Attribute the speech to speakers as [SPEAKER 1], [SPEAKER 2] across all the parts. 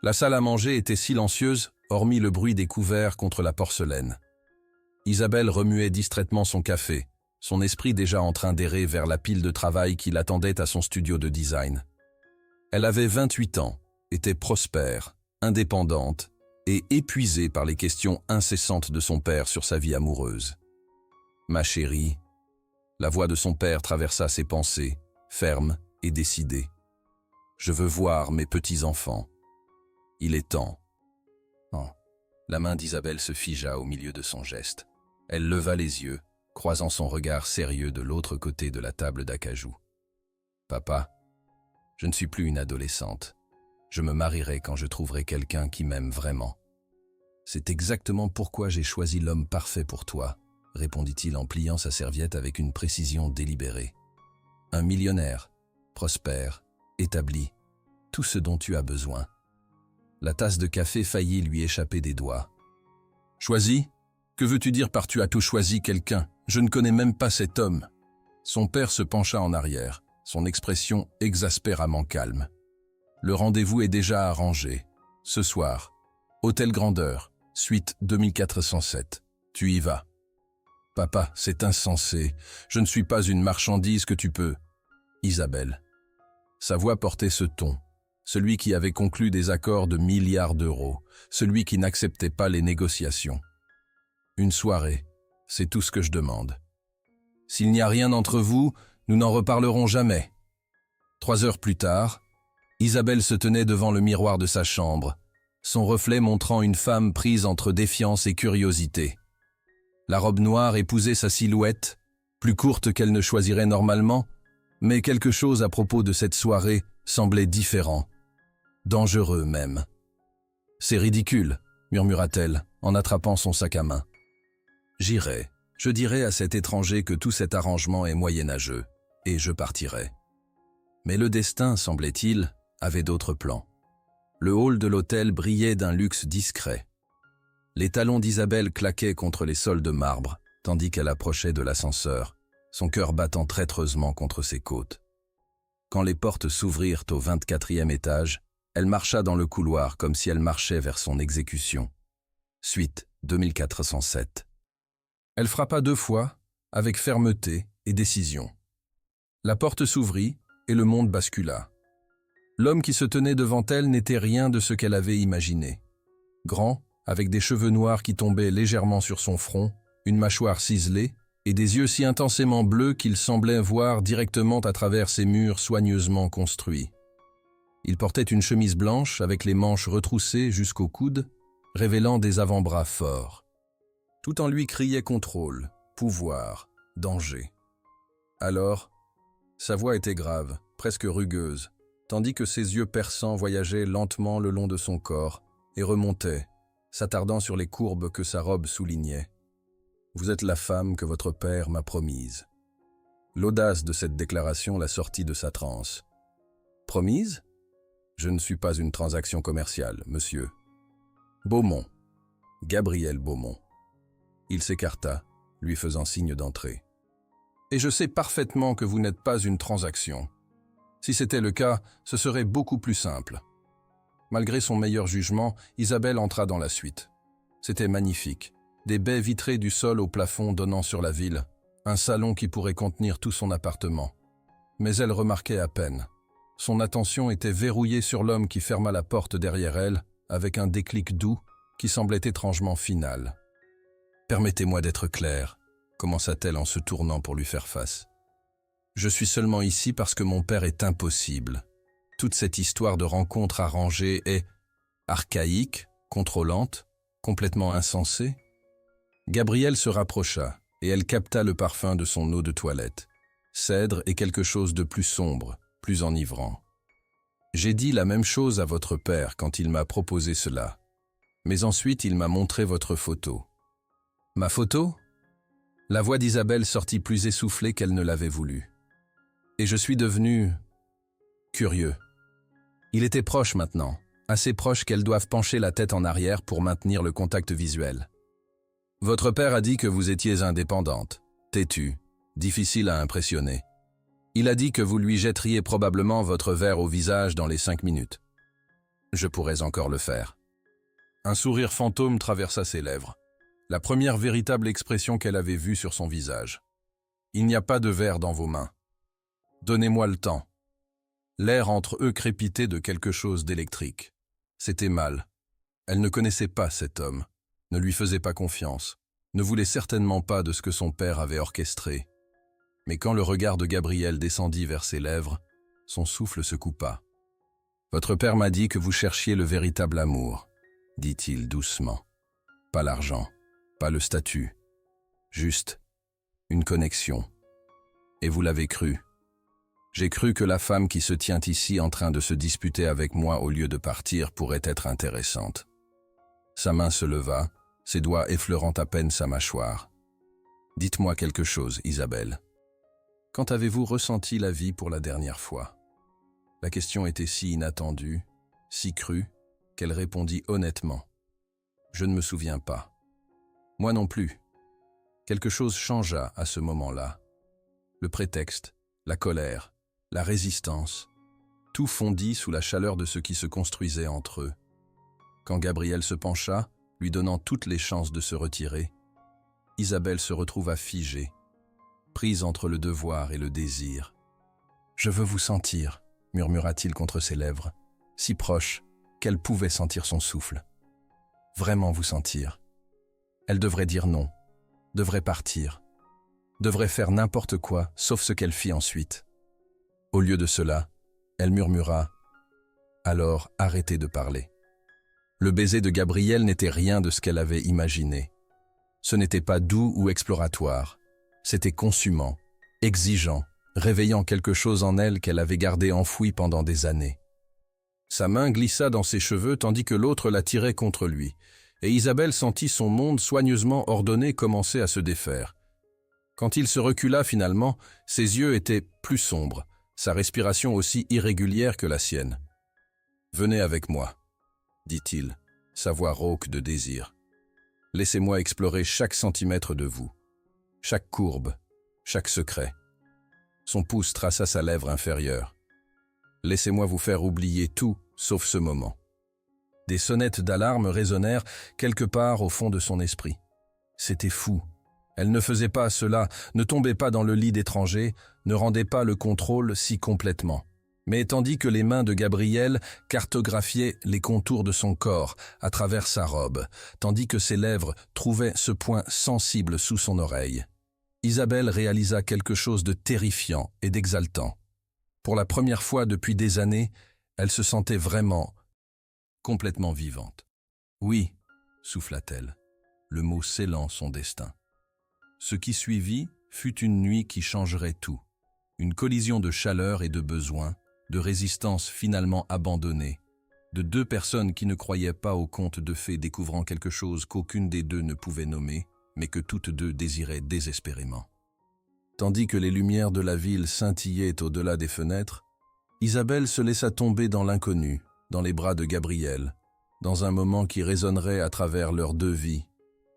[SPEAKER 1] La salle à manger était silencieuse, hormis le bruit des couverts contre la porcelaine. Isabelle remuait distraitement son café, son esprit déjà en train d'errer vers la pile de travail qui l'attendait à son studio de design. Elle avait 28 ans, était prospère, indépendante et épuisée par les questions incessantes de son père sur sa vie amoureuse. « Ma chérie », la voix de son père traversa ses pensées, ferme et décidée. « Je veux voir mes petits-enfants. Il est temps. » Oh. La main d'Isabelle se figea au milieu de son geste. Elle leva les yeux, croisant son regard sérieux de l'autre côté de la table d'acajou. « Papa, je ne suis plus une adolescente. Je me marierai quand je trouverai quelqu'un qui m'aime vraiment. » « C'est exactement pourquoi j'ai choisi l'homme parfait pour toi, » répondit-il en pliant sa serviette avec une précision délibérée. « Un millionnaire, prospère, établi, tout ce dont tu as besoin. » La tasse de café faillit lui échapper des doigts. « Choisi ? Que veux-tu dire par tu as tout choisi quelqu'un? Je ne connais même pas cet homme. » Son père se pencha en arrière, son expression exaspéramment calme. « Le rendez-vous est déjà arrangé. Ce soir, Hôtel Grandeur, suite 2407. Tu y vas. »« Papa, c'est insensé. Je ne suis pas une marchandise que tu peux. » Isabelle. Sa voix portait ce ton. Celui qui avait conclu des accords de milliards d'euros, celui qui n'acceptait pas les négociations. Une soirée, c'est tout ce que je demande. S'il n'y a rien entre vous, nous n'en reparlerons jamais. 3 heures plus tard, Isabelle se tenait devant le miroir de sa chambre, son reflet montrant une femme prise entre défiance et curiosité. La robe noire épousait sa silhouette, plus courte qu'elle ne choisirait normalement, mais quelque chose à propos de cette soirée semblait différent. Dangereux même. « C'est ridicule, » murmura-t-elle, en attrapant son sac à main. « J'irai, je dirai à cet étranger que tout cet arrangement est moyenâgeux, et je partirai. » Mais le destin, semblait-il, avait d'autres plans. Le hall de l'hôtel brillait d'un luxe discret. Les talons d'Isabelle claquaient contre les sols de marbre, tandis qu'elle approchait de l'ascenseur, son cœur battant traîtreusement contre ses côtes. Quand les portes s'ouvrirent au 24e étage, elle marcha dans le couloir comme si elle marchait vers son exécution. Suite 2407. Elle frappa 2 fois, avec fermeté et décision. La porte s'ouvrit et le monde bascula. L'homme qui se tenait devant elle n'était rien de ce qu'elle avait imaginé. Grand, avec des cheveux noirs qui tombaient légèrement sur son front, une mâchoire ciselée et des yeux si intensément bleus qu'il semblait voir directement à travers ces murs soigneusement construits. Il portait une chemise blanche avec les manches retroussées jusqu'au coude, révélant des avant-bras forts. Tout en lui criait contrôle, pouvoir, danger. Alors, sa voix était grave, presque rugueuse, tandis que ses yeux perçants voyageaient lentement le long de son corps et remontaient, s'attardant sur les courbes que sa robe soulignait. « Vous êtes la femme que votre père m'a promise. » L'audace de cette déclaration la sortit de sa transe. « Promise ? Je ne suis pas une transaction commerciale, monsieur. » Beaumont. Gabriel Beaumont. Il s'écarta, lui faisant signe d'entrer. « Et je sais parfaitement que vous n'êtes pas une transaction. Si c'était le cas, ce serait beaucoup plus simple. » Malgré son meilleur jugement, Isabelle entra dans la suite. C'était magnifique. Des baies vitrées du sol au plafond donnant sur la ville, un salon qui pourrait contenir tout son appartement. Mais elle remarquait à peine. Son attention était verrouillée sur l'homme qui ferma la porte derrière elle, avec un déclic doux qui semblait étrangement final. « Permettez-moi d'être claire, » commença-t-elle en se tournant pour lui faire face. « Je suis seulement ici parce que mon père est impossible. Toute cette histoire de rencontre arrangée est archaïque, contrôlante, complètement insensée. » Gabrielle se rapprocha, et elle capta le parfum de son eau de toilette. Cèdre et quelque chose de plus sombre, plus enivrant. « J'ai dit la même chose à votre père quand il m'a proposé cela. Mais ensuite il m'a montré votre photo. »« Ma photo ?» La voix d'Isabelle sortit plus essoufflée qu'elle ne l'avait voulu. Et je suis devenu curieux. Il était proche maintenant, assez proche qu'elles doivent pencher la tête en arrière pour maintenir le contact visuel. Votre père a dit que vous étiez indépendante, têtue, difficile à impressionner. Il a dit que vous lui jetteriez probablement votre verre au visage dans les 5 minutes. Je pourrais encore le faire. Un sourire fantôme traversa ses lèvres, la première véritable expression qu'elle avait vue sur son visage. Il n'y a pas de verre dans vos mains. Donnez-moi le temps. L'air entre eux crépitait de quelque chose d'électrique. C'était mal. Elle ne connaissait pas cet homme, ne lui faisait pas confiance, ne voulait certainement pas de ce que son père avait orchestré. Mais quand le regard de Gabriel descendit vers ses lèvres, son souffle se coupa. « Votre père m'a dit que vous cherchiez le véritable amour, » dit-il doucement. « Pas l'argent, pas le statut, juste une connexion. Et vous l'avez cru. J'ai cru que la femme qui se tient ici en train de se disputer avec moi au lieu de partir pourrait être intéressante. » Sa main se leva, ses doigts effleurant à peine sa mâchoire. « Dites-moi quelque chose, Isabelle. Quand avez-vous ressenti la vie pour la dernière fois ?» La question était si inattendue, si crue, qu'elle répondit honnêtement. « Je ne me souviens pas. » Moi non plus. Quelque chose changea à ce moment-là. Le prétexte, la colère, la résistance, tout fondit sous la chaleur de ce qui se construisait entre eux. Quand Gabriel se pencha, lui donnant toutes les chances de se retirer, Isabelle se retrouva figée, prise entre le devoir et le désir. « Je veux vous sentir », murmura-t-il contre ses lèvres, si proche qu'elle pouvait sentir son souffle. « Vraiment vous sentir. » Elle devrait dire non, devrait partir, devrait faire n'importe quoi, sauf ce qu'elle fit ensuite. Au lieu de cela, elle murmura « Alors, arrêtez de parler ». Le baiser de Gabriel n'était rien de ce qu'elle avait imaginé. Ce n'était pas doux ou exploratoire, c'était consumant, exigeant, réveillant quelque chose en elle qu'elle avait gardé enfoui pendant des années. Sa main glissa dans ses cheveux tandis que l'autre la tirait contre lui, et Isabelle sentit son monde soigneusement ordonné commencer à se défaire. Quand il se recula finalement, ses yeux étaient plus sombres, sa respiration aussi irrégulière que la sienne. « Venez avec moi », dit-il, sa voix rauque de désir. « Laissez-moi explorer chaque centimètre de vous, chaque courbe, chaque secret. » Son pouce traça sa lèvre inférieure. « Laissez-moi vous faire oublier tout, sauf ce moment. » Des sonnettes d'alarme résonnèrent quelque part au fond de son esprit. C'était fou. Elle ne faisait pas cela, ne tombait pas dans le lit d'étranger, ne rendait pas le contrôle si complètement. Mais tandis que les mains de Gabriel cartographiaient les contours de son corps à travers sa robe, tandis que ses lèvres trouvaient ce point sensible sous son oreille, Isabelle réalisa quelque chose de terrifiant et d'exaltant. Pour la première fois depuis des années, elle se sentait vraiment, complètement vivante. « Oui », souffla-t-elle, le mot scellant son destin. Ce qui suivit fut une nuit qui changerait tout. Une collision de chaleur et de besoin, de résistance finalement abandonnée, de deux personnes qui ne croyaient pas aux contes de fées découvrant quelque chose qu'aucune des deux ne pouvait nommer, mais que toutes deux désiraient désespérément. Tandis que les lumières de la ville scintillaient au-delà des fenêtres, Isabelle se laissa tomber dans l'inconnu, dans les bras de Gabriel, dans un moment qui résonnerait à travers leurs deux vies,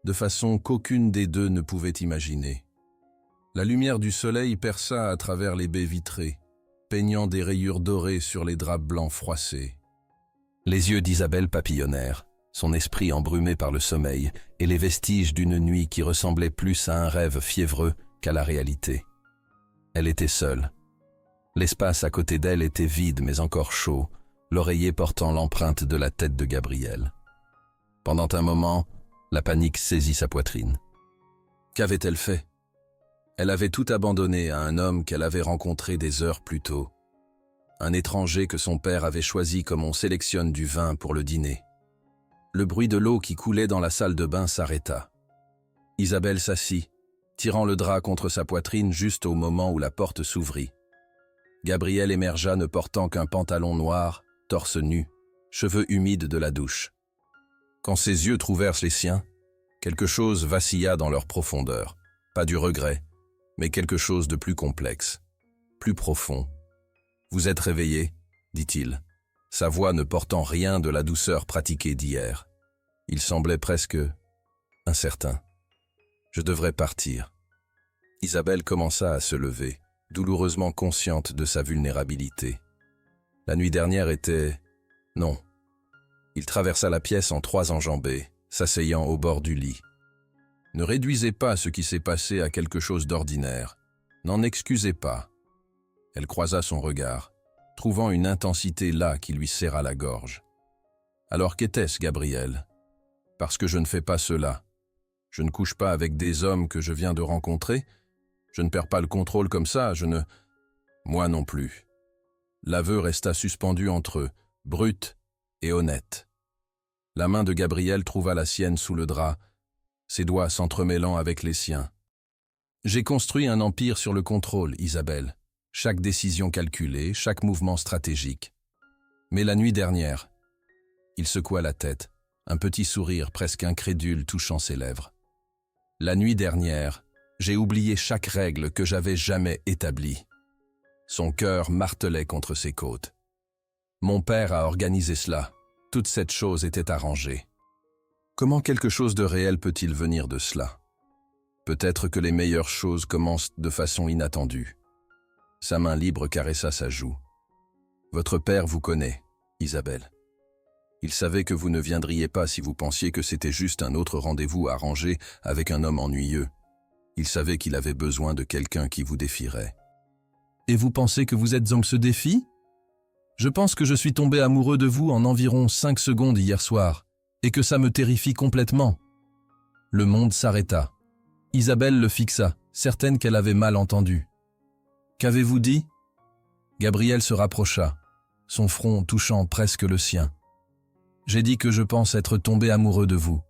[SPEAKER 1] de façon qu'aucune des deux ne pouvait imaginer. La lumière du soleil perça à travers les baies vitrées, peignant des rayures dorées sur les draps blancs froissés. Les yeux d'Isabelle papillonnèrent, son esprit embrumé par le sommeil et les vestiges d'une nuit qui ressemblait plus à un rêve fiévreux qu'à la réalité. Elle était seule. L'espace à côté d'elle était vide mais encore chaud, l'oreiller portant l'empreinte de la tête de Gabriel. Pendant un moment, la panique saisit sa poitrine. Qu'avait-elle fait? Elle avait tout abandonné à un homme qu'elle avait rencontré des heures plus tôt. Un étranger que son père avait choisi comme on sélectionne du vin pour le dîner. Le bruit de l'eau qui coulait dans la salle de bain s'arrêta. Isabelle s'assit, tirant le drap contre sa poitrine juste au moment où la porte s'ouvrit. Gabriel émergea ne portant qu'un pantalon noir, torse nu, cheveux humides de la douche. Quand ses yeux trouvèrent les siens, quelque chose vacilla dans leur profondeur. Pas du regret, mais quelque chose de plus complexe, plus profond. « Vous êtes réveillé ?» dit-il, sa voix ne portant rien de la douceur pratiquée d'hier. Il semblait presque incertain. « Je devrais partir. » Isabelle commença à se lever, douloureusement consciente de sa vulnérabilité. La nuit dernière était... non, Il traversa la pièce en 3 enjambées, s'asseyant au bord du lit. Ne réduisez pas ce qui s'est passé à quelque chose d'ordinaire. N'en excusez pas. Elle croisa son regard, trouvant une intensité là qui lui serra la gorge. Alors qu'était-ce, Gabriel? Parce que je ne fais pas cela. Je ne couche pas avec des hommes que je viens de rencontrer. Je ne perds pas le contrôle comme ça, je ne... Moi non plus. L'aveu resta suspendu entre eux, brut et honnête. La main de Gabriel trouva la sienne sous le drap, ses doigts s'entremêlant avec les siens. J'ai construit un empire sur le contrôle, Isabelle. Chaque décision calculée, chaque mouvement stratégique. Mais la nuit dernière, il secoua la tête, un petit sourire presque incrédule touchant ses lèvres. La nuit dernière, j'ai oublié chaque règle que j'avais jamais établie. Son cœur martelait contre ses côtes. Mon père a organisé cela. Toute cette chose était arrangée. Comment quelque chose de réel peut-il venir de cela? Peut-être que les meilleures choses commencent de façon inattendue. Sa main libre caressa sa joue. Votre père vous connaît, Isabelle. Il savait que vous ne viendriez pas si vous pensiez que c'était juste un autre rendez-vous arrangé avec un homme ennuyeux. Il savait qu'il avait besoin de quelqu'un qui vous défierait. Et vous pensez que vous êtes homme ce défi? Je pense que je suis tombé amoureux de vous en environ 5 secondes hier soir, et que ça me terrifie complètement. Le monde s'arrêta. Isabelle le fixa, certaine qu'elle avait mal entendu. Qu'avez-vous dit? Gabriel se rapprocha, son front touchant presque le sien. J'ai dit que je pense être tombé amoureux de vous.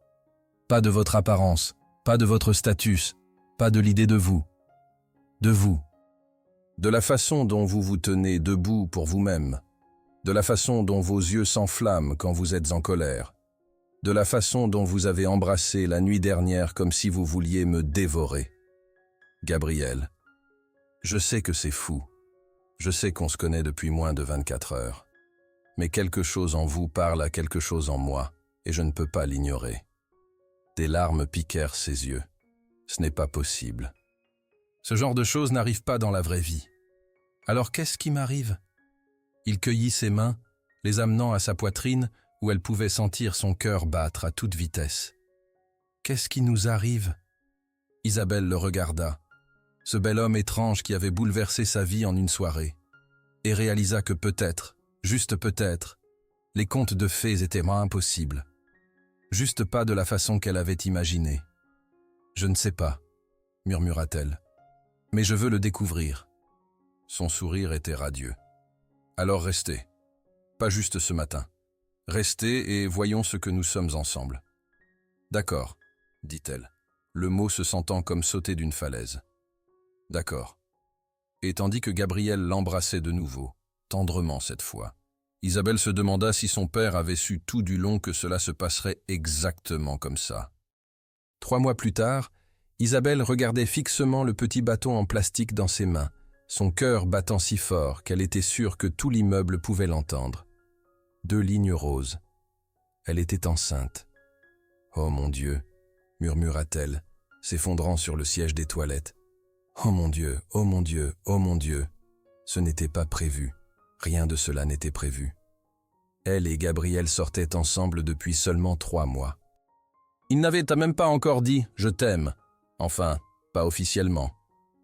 [SPEAKER 1] Pas de votre apparence, pas de votre statut, pas de l'idée de vous. De vous. De la façon dont vous vous tenez debout pour vous-même. De la façon dont vos yeux s'enflamment quand vous êtes en colère. De la façon dont vous avez embrassé la nuit dernière comme si vous vouliez me dévorer. Gabriel, je sais que c'est fou. Je sais qu'on se connaît depuis moins de 24 heures. Mais quelque chose en vous parle à quelque chose en moi, et je ne peux pas l'ignorer. Des larmes piquèrent ses yeux. Ce n'est pas possible. Ce genre de choses n'arrive pas dans la vraie vie. Alors qu'est-ce qui m'arrive? Il cueillit ses mains, les amenant à sa poitrine, où elle pouvait sentir son cœur battre à toute vitesse. Qu'est-ce qui nous arrive? Isabelle le regarda, ce bel homme étrange qui avait bouleversé sa vie en une soirée, et réalisa que peut-être, juste peut-être, les contes de fées étaient moins impossibles. Juste pas de la façon qu'elle avait imaginée. Je ne sais pas, murmura-t-elle, mais je veux le découvrir. Son sourire était radieux. Alors restez, pas juste ce matin. Restez et voyons ce que nous sommes ensemble. D'accord, dit-elle, le mot se sentant comme sauter d'une falaise. D'accord. Et tandis que Gabriel l'embrassait de nouveau, tendrement cette fois, Isabelle se demanda si son père avait su tout du long que cela se passerait exactement comme ça. 3 mois plus tard, Isabelle regardait fixement le petit bâton en plastique dans ses mains, son cœur battant si fort qu'elle était sûre que tout l'immeuble pouvait l'entendre. 2 lignes roses. Elle était enceinte. « Oh mon Dieu !» murmura-t-elle, s'effondrant sur le siège des toilettes. « Oh mon Dieu, oh mon Dieu, oh mon Dieu !» Ce n'était pas prévu. Rien de cela n'était prévu. Elle et Gabriel sortaient ensemble depuis seulement 3 mois. Il n'avait même pas encore dit « je t'aime ». Enfin, pas officiellement.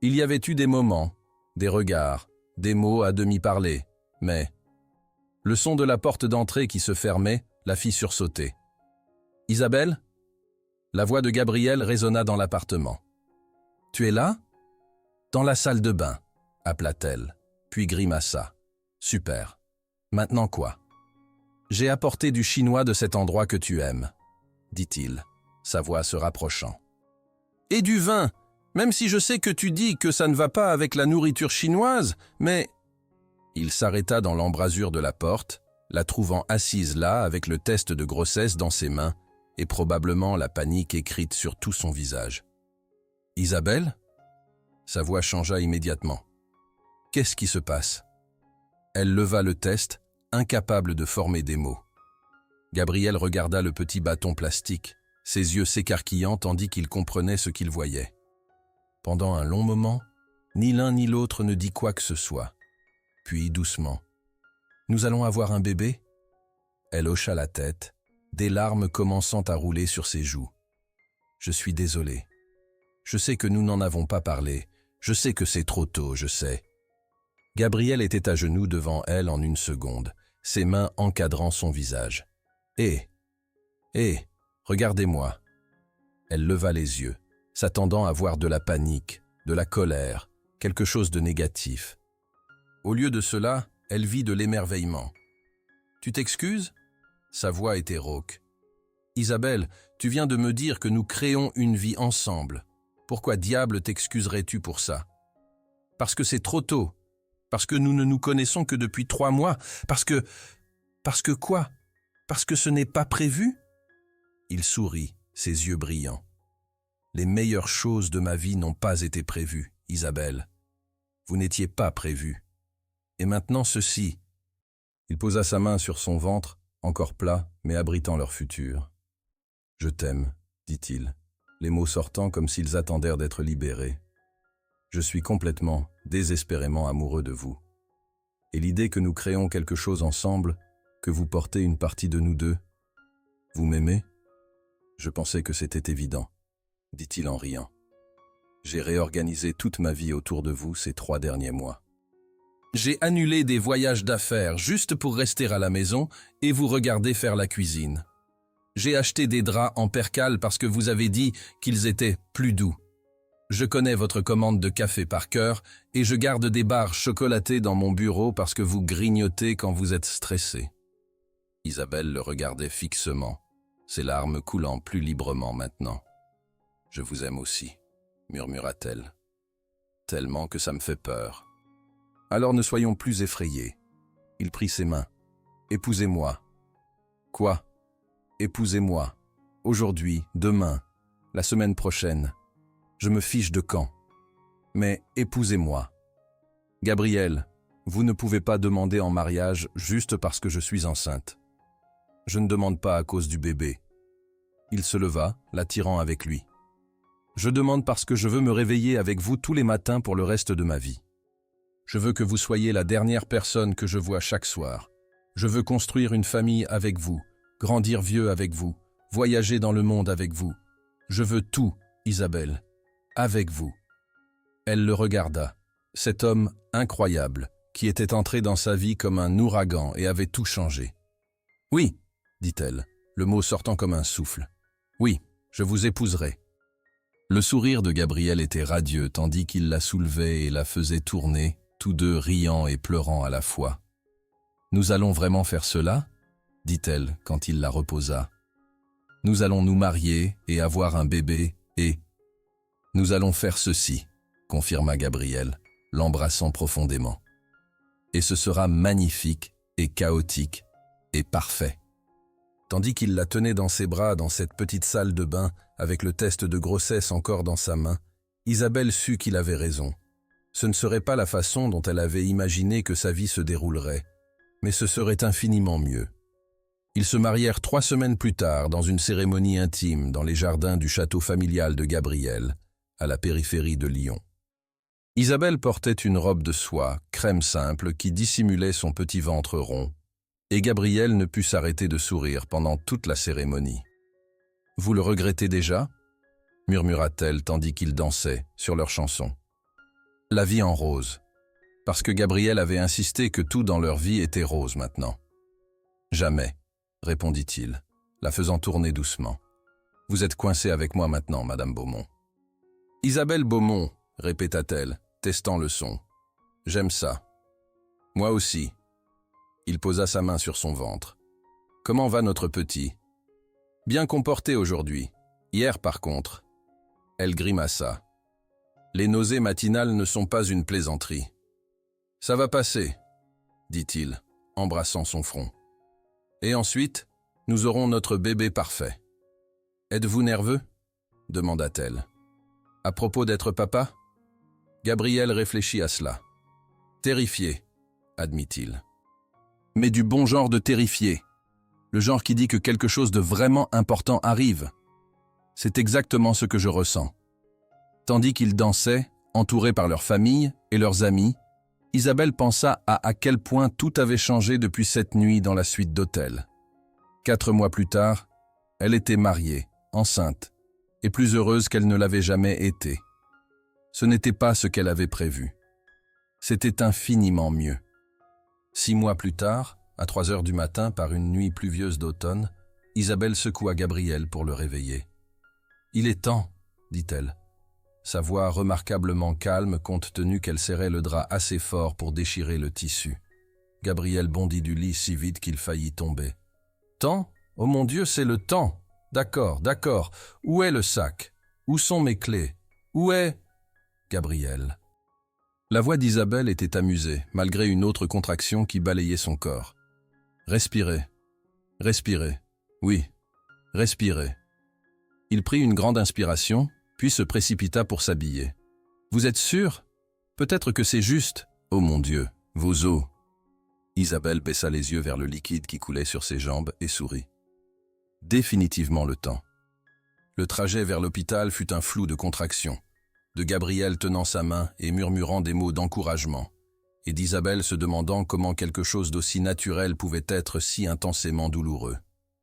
[SPEAKER 1] Il y avait eu des moments, des regards, des mots à demi parlés, mais... Le son de la porte d'entrée qui se fermait la fit sursauter. « Isabelle ?» La voix de Gabriel résonna dans l'appartement. « Tu es là ?»« Dans la salle de bain », appela-t-elle, puis grimaça. « Super. Maintenant quoi ?»« J'ai apporté du chinois de cet endroit que tu aimes, » dit-il, sa voix se rapprochant. « Et du vin, même si je sais que tu dis que ça ne va pas avec la nourriture chinoise, mais... » Il s'arrêta dans l'embrasure de la porte, la trouvant assise là avec le test de grossesse dans ses mains et probablement la panique écrite sur tout son visage. « Isabelle ?» Sa voix changea immédiatement. « Qu'est-ce qui se passe ?» Elle leva le test, incapable de former des mots. Gabriel regarda le petit bâton plastique, ses yeux s'écarquillant tandis qu'il comprenait ce qu'il voyait. Pendant un long moment, ni l'un ni l'autre ne dit quoi que ce soit. Puis doucement. « Nous allons avoir un bébé ?» Elle hocha la tête, des larmes commençant à rouler sur ses joues. « Je suis désolé. Je sais que nous n'en avons pas parlé. Je sais que c'est trop tôt, je sais. » Gabriel était à genoux devant elle en une seconde, ses mains encadrant son visage. « Hé, regardez-moi. » Elle leva les yeux, s'attendant à voir de la panique, de la colère, quelque chose de négatif. Au lieu de cela, elle vit de l'émerveillement. « Tu t'excuses » Sa voix était rauque. « Isabelle, tu viens de me dire que nous créons une vie ensemble. Pourquoi diable t'excuserais-tu pour ça ? Parce que c'est trop tôt. Parce que nous ne nous connaissons que depuis 3 mois. Parce que... Parce que quoi ? Parce que ce n'est pas prévu ?» Il sourit, ses yeux brillants. « Les meilleures choses de ma vie n'ont pas été prévues, Isabelle. Vous n'étiez pas prévue. Et maintenant ceci. » Il posa sa main sur son ventre, encore plat, mais abritant leur futur. « Je t'aime, dit-il, les mots sortant comme s'ils attendèrent d'être libérés. Je suis complètement, désespérément amoureux de vous. Et l'idée que nous créons quelque chose ensemble, que vous portez une partie de nous deux, vous m'aimez ? Je pensais que c'était évident, dit-il en riant. J'ai réorganisé toute ma vie autour de vous ces 3 derniers mois. J'ai annulé des voyages d'affaires juste pour rester à la maison et vous regarder faire la cuisine. J'ai acheté des draps en percale parce que vous avez dit qu'ils étaient plus doux. Je connais votre commande de café par cœur et je garde des barres chocolatées dans mon bureau parce que vous grignotez quand vous êtes stressé. » Isabelle le regardait fixement, ses larmes coulant plus librement maintenant. « Je vous aime aussi, » murmura-t-elle. « Tellement que ça me fait peur. » « Alors ne soyons plus effrayés. » Il prit ses mains. « Épousez-moi. »« Quoi ? Épousez-moi. Aujourd'hui, demain, la semaine prochaine. Je me fiche de quand. Mais épousez-moi. Gabriel, vous ne pouvez pas demander en mariage juste parce que je suis enceinte. Je ne demande pas à cause du bébé. » Il se leva, l'attirant avec lui. « Je demande parce que je veux me réveiller avec vous tous les matins pour le reste de ma vie. Je veux que vous soyez la dernière personne que je vois chaque soir. Je veux construire une famille avec vous, grandir vieux avec vous, voyager dans le monde avec vous. Je veux tout, Isabelle, avec vous. » Elle le regarda, cet homme incroyable, qui était entré dans sa vie comme un ouragan et avait tout changé. « Oui, » dit-elle, le mot sortant comme un souffle. « Oui, je vous épouserai. » Le sourire de Gabriel était radieux tandis qu'il la soulevait et la faisait tourner, tous deux riant et pleurant à la fois. « Nous allons vraiment faire cela ?» dit-elle quand il la reposa. « Nous allons nous marier et avoir un bébé et... »« Nous allons faire ceci », confirma Gabriel, l'embrassant profondément. « Et ce sera magnifique et chaotique et parfait. » Tandis qu'il la tenait dans ses bras dans cette petite salle de bain, avec le test de grossesse encore dans sa main, Isabelle sut qu'il avait raison. Ce ne serait pas la façon dont elle avait imaginé que sa vie se déroulerait, mais ce serait infiniment mieux. Ils se marièrent 3 semaines plus tard dans une cérémonie intime dans les jardins du château familial de Gabriel, à la périphérie de Lyon. Isabelle portait une robe de soie, crème simple, qui dissimulait son petit ventre rond, et Gabriel ne put s'arrêter de sourire pendant toute la cérémonie. « Vous le regrettez déjà ?» murmura-t-elle tandis qu'ils dansaient sur leur chanson. « La vie en rose. » Parce que Gabriel avait insisté que tout dans leur vie était rose maintenant. « Jamais, » répondit-il, la faisant tourner doucement. « Vous êtes coincée avec moi maintenant, Madame Beaumont. »« Isabelle Beaumont, » répéta-t-elle, testant le son. « J'aime ça. »« Moi aussi. » Il posa sa main sur son ventre. « Comment va notre petit ? » ?»« Bien comporté aujourd'hui. Hier, par contre. » Elle grimaça. « Les nausées matinales ne sont pas une plaisanterie. »« Ça va passer, » dit-il, embrassant son front. « Et ensuite, nous aurons notre bébé parfait. »« Êtes-vous nerveux ?» demanda-t-elle. « À propos d'être papa ?» Gabriel réfléchit à cela. « Terrifié, » admit-il. « Mais du bon genre de terrifié. Le genre qui dit que quelque chose de vraiment important arrive. C'est exactement ce que je ressens. » Tandis qu'ils dansaient, entourés par leur famille et leurs amis, Isabelle pensa à quel point tout avait changé depuis cette nuit dans la suite d'hôtel. 4 mois plus tard, elle était mariée, enceinte, et plus heureuse qu'elle ne l'avait jamais été. Ce n'était pas ce qu'elle avait prévu. C'était infiniment mieux. 6 mois plus tard, à 3 heures du matin, par une nuit pluvieuse d'automne, Isabelle secoua Gabriel pour le réveiller. « Il est temps, dit-elle. » Sa voix remarquablement calme, compte tenu qu'elle serrait le drap assez fort pour déchirer le tissu. Gabriel bondit du lit si vite qu'il faillit tomber. « Temps ? Oh mon Dieu, c'est le temps ! D'accord, d'accord. Où est le sac? Où sont mes clés? Où est... » Gabriel. La voix d'Isabelle était amusée, malgré une autre contraction qui balayait son corps. « Respirez. Respirez. Oui. Respirez. » Il prit une grande inspiration, puis se précipita pour s'habiller. « Vous êtes sûr? Peut-être que c'est juste. Oh mon Dieu, vos os. » Isabelle baissa les yeux vers le liquide qui coulait sur ses jambes et sourit. Définitivement le temps. Le trajet vers l'hôpital fut un flou de contractions, de Gabriel tenant sa main et murmurant des mots d'encouragement, et d'Isabelle se demandant comment quelque chose d'aussi naturel pouvait être si intensément douloureux.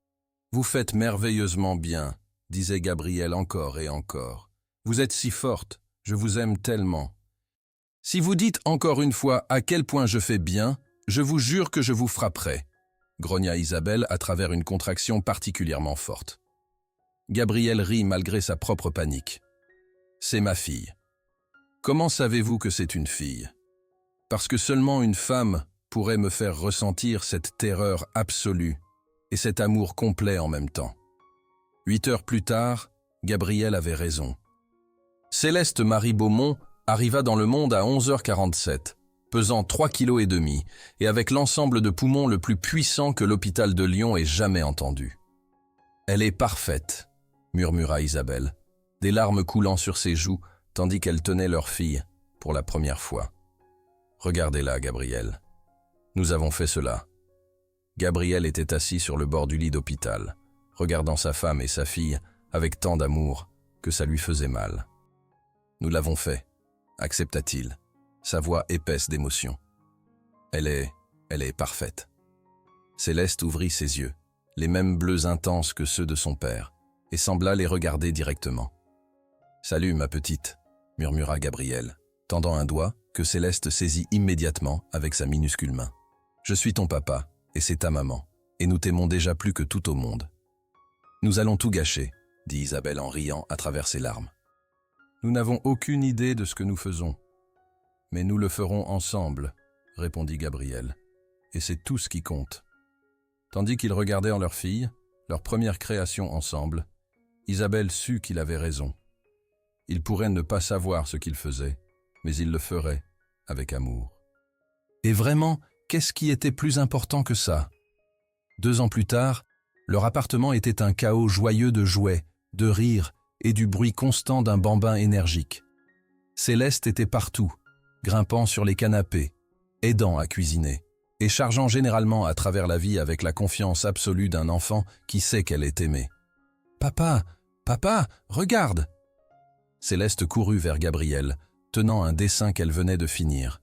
[SPEAKER 1] « Vous faites merveilleusement bien, » disait Gabriel encore et encore. « Vous êtes si forte, je vous aime tellement. Si vous dites encore une fois à quel point je fais bien, je vous jure que je vous frapperai. » grogna Isabelle à travers une contraction particulièrement forte. Gabriel rit malgré sa propre panique. « C'est ma fille. » « Comment savez-vous que c'est une fille ? » « Parce que seulement une femme pourrait me faire ressentir cette terreur absolue et cet amour complet en même temps. » 8 heures plus tard, Gabriel avait raison. Céleste Marie Beaumont arriva dans le monde à 11h47, pesant 3,5 kg et avec l'ensemble de poumons le plus puissant que l'hôpital de Lyon ait jamais entendu. « Elle est parfaite, » murmura Isabelle, des larmes coulant sur ses joues tandis qu'elle tenait leur fille pour la première fois. « Regardez-la, Gabriel. Nous avons fait cela. » Gabriel était assis sur le bord du lit d'hôpital, regardant sa femme et sa fille avec tant d'amour que ça lui faisait mal. « Nous l'avons fait, » accepta-t-il, sa voix épaisse d'émotion. « Elle est parfaite. » Céleste ouvrit ses yeux, les mêmes bleus intenses que ceux de son père, et sembla les regarder directement. « Salut, ma petite » murmura Gabriel, tendant un doigt que Céleste saisit immédiatement avec sa minuscule main. « Je suis ton papa, et c'est ta maman, et nous t'aimons déjà plus que tout au monde. » « Nous allons tout gâcher, » dit Isabelle en riant à travers ses larmes. « Nous n'avons aucune idée de ce que nous faisons. Mais nous le ferons ensemble, » répondit Gabriel. « Et c'est tout ce qui compte. » Tandis qu'ils regardaient en leur fille, leur première création ensemble, Isabelle sut qu'il avait raison. Il pourrait ne pas savoir ce qu'il faisait, mais il le ferait avec amour. Et vraiment, qu'est-ce qui était plus important que ça? 2 ans plus tard, leur appartement était un chaos joyeux de jouets, de rires et du bruit constant d'un bambin énergique. Céleste était partout, grimpant sur les canapés, aidant à cuisiner, et chargeant généralement à travers la vie avec la confiance absolue d'un enfant qui sait qu'elle est aimée. « Papa, papa, regarde !» Céleste courut vers Gabriel, tenant un dessin qu'elle venait de finir.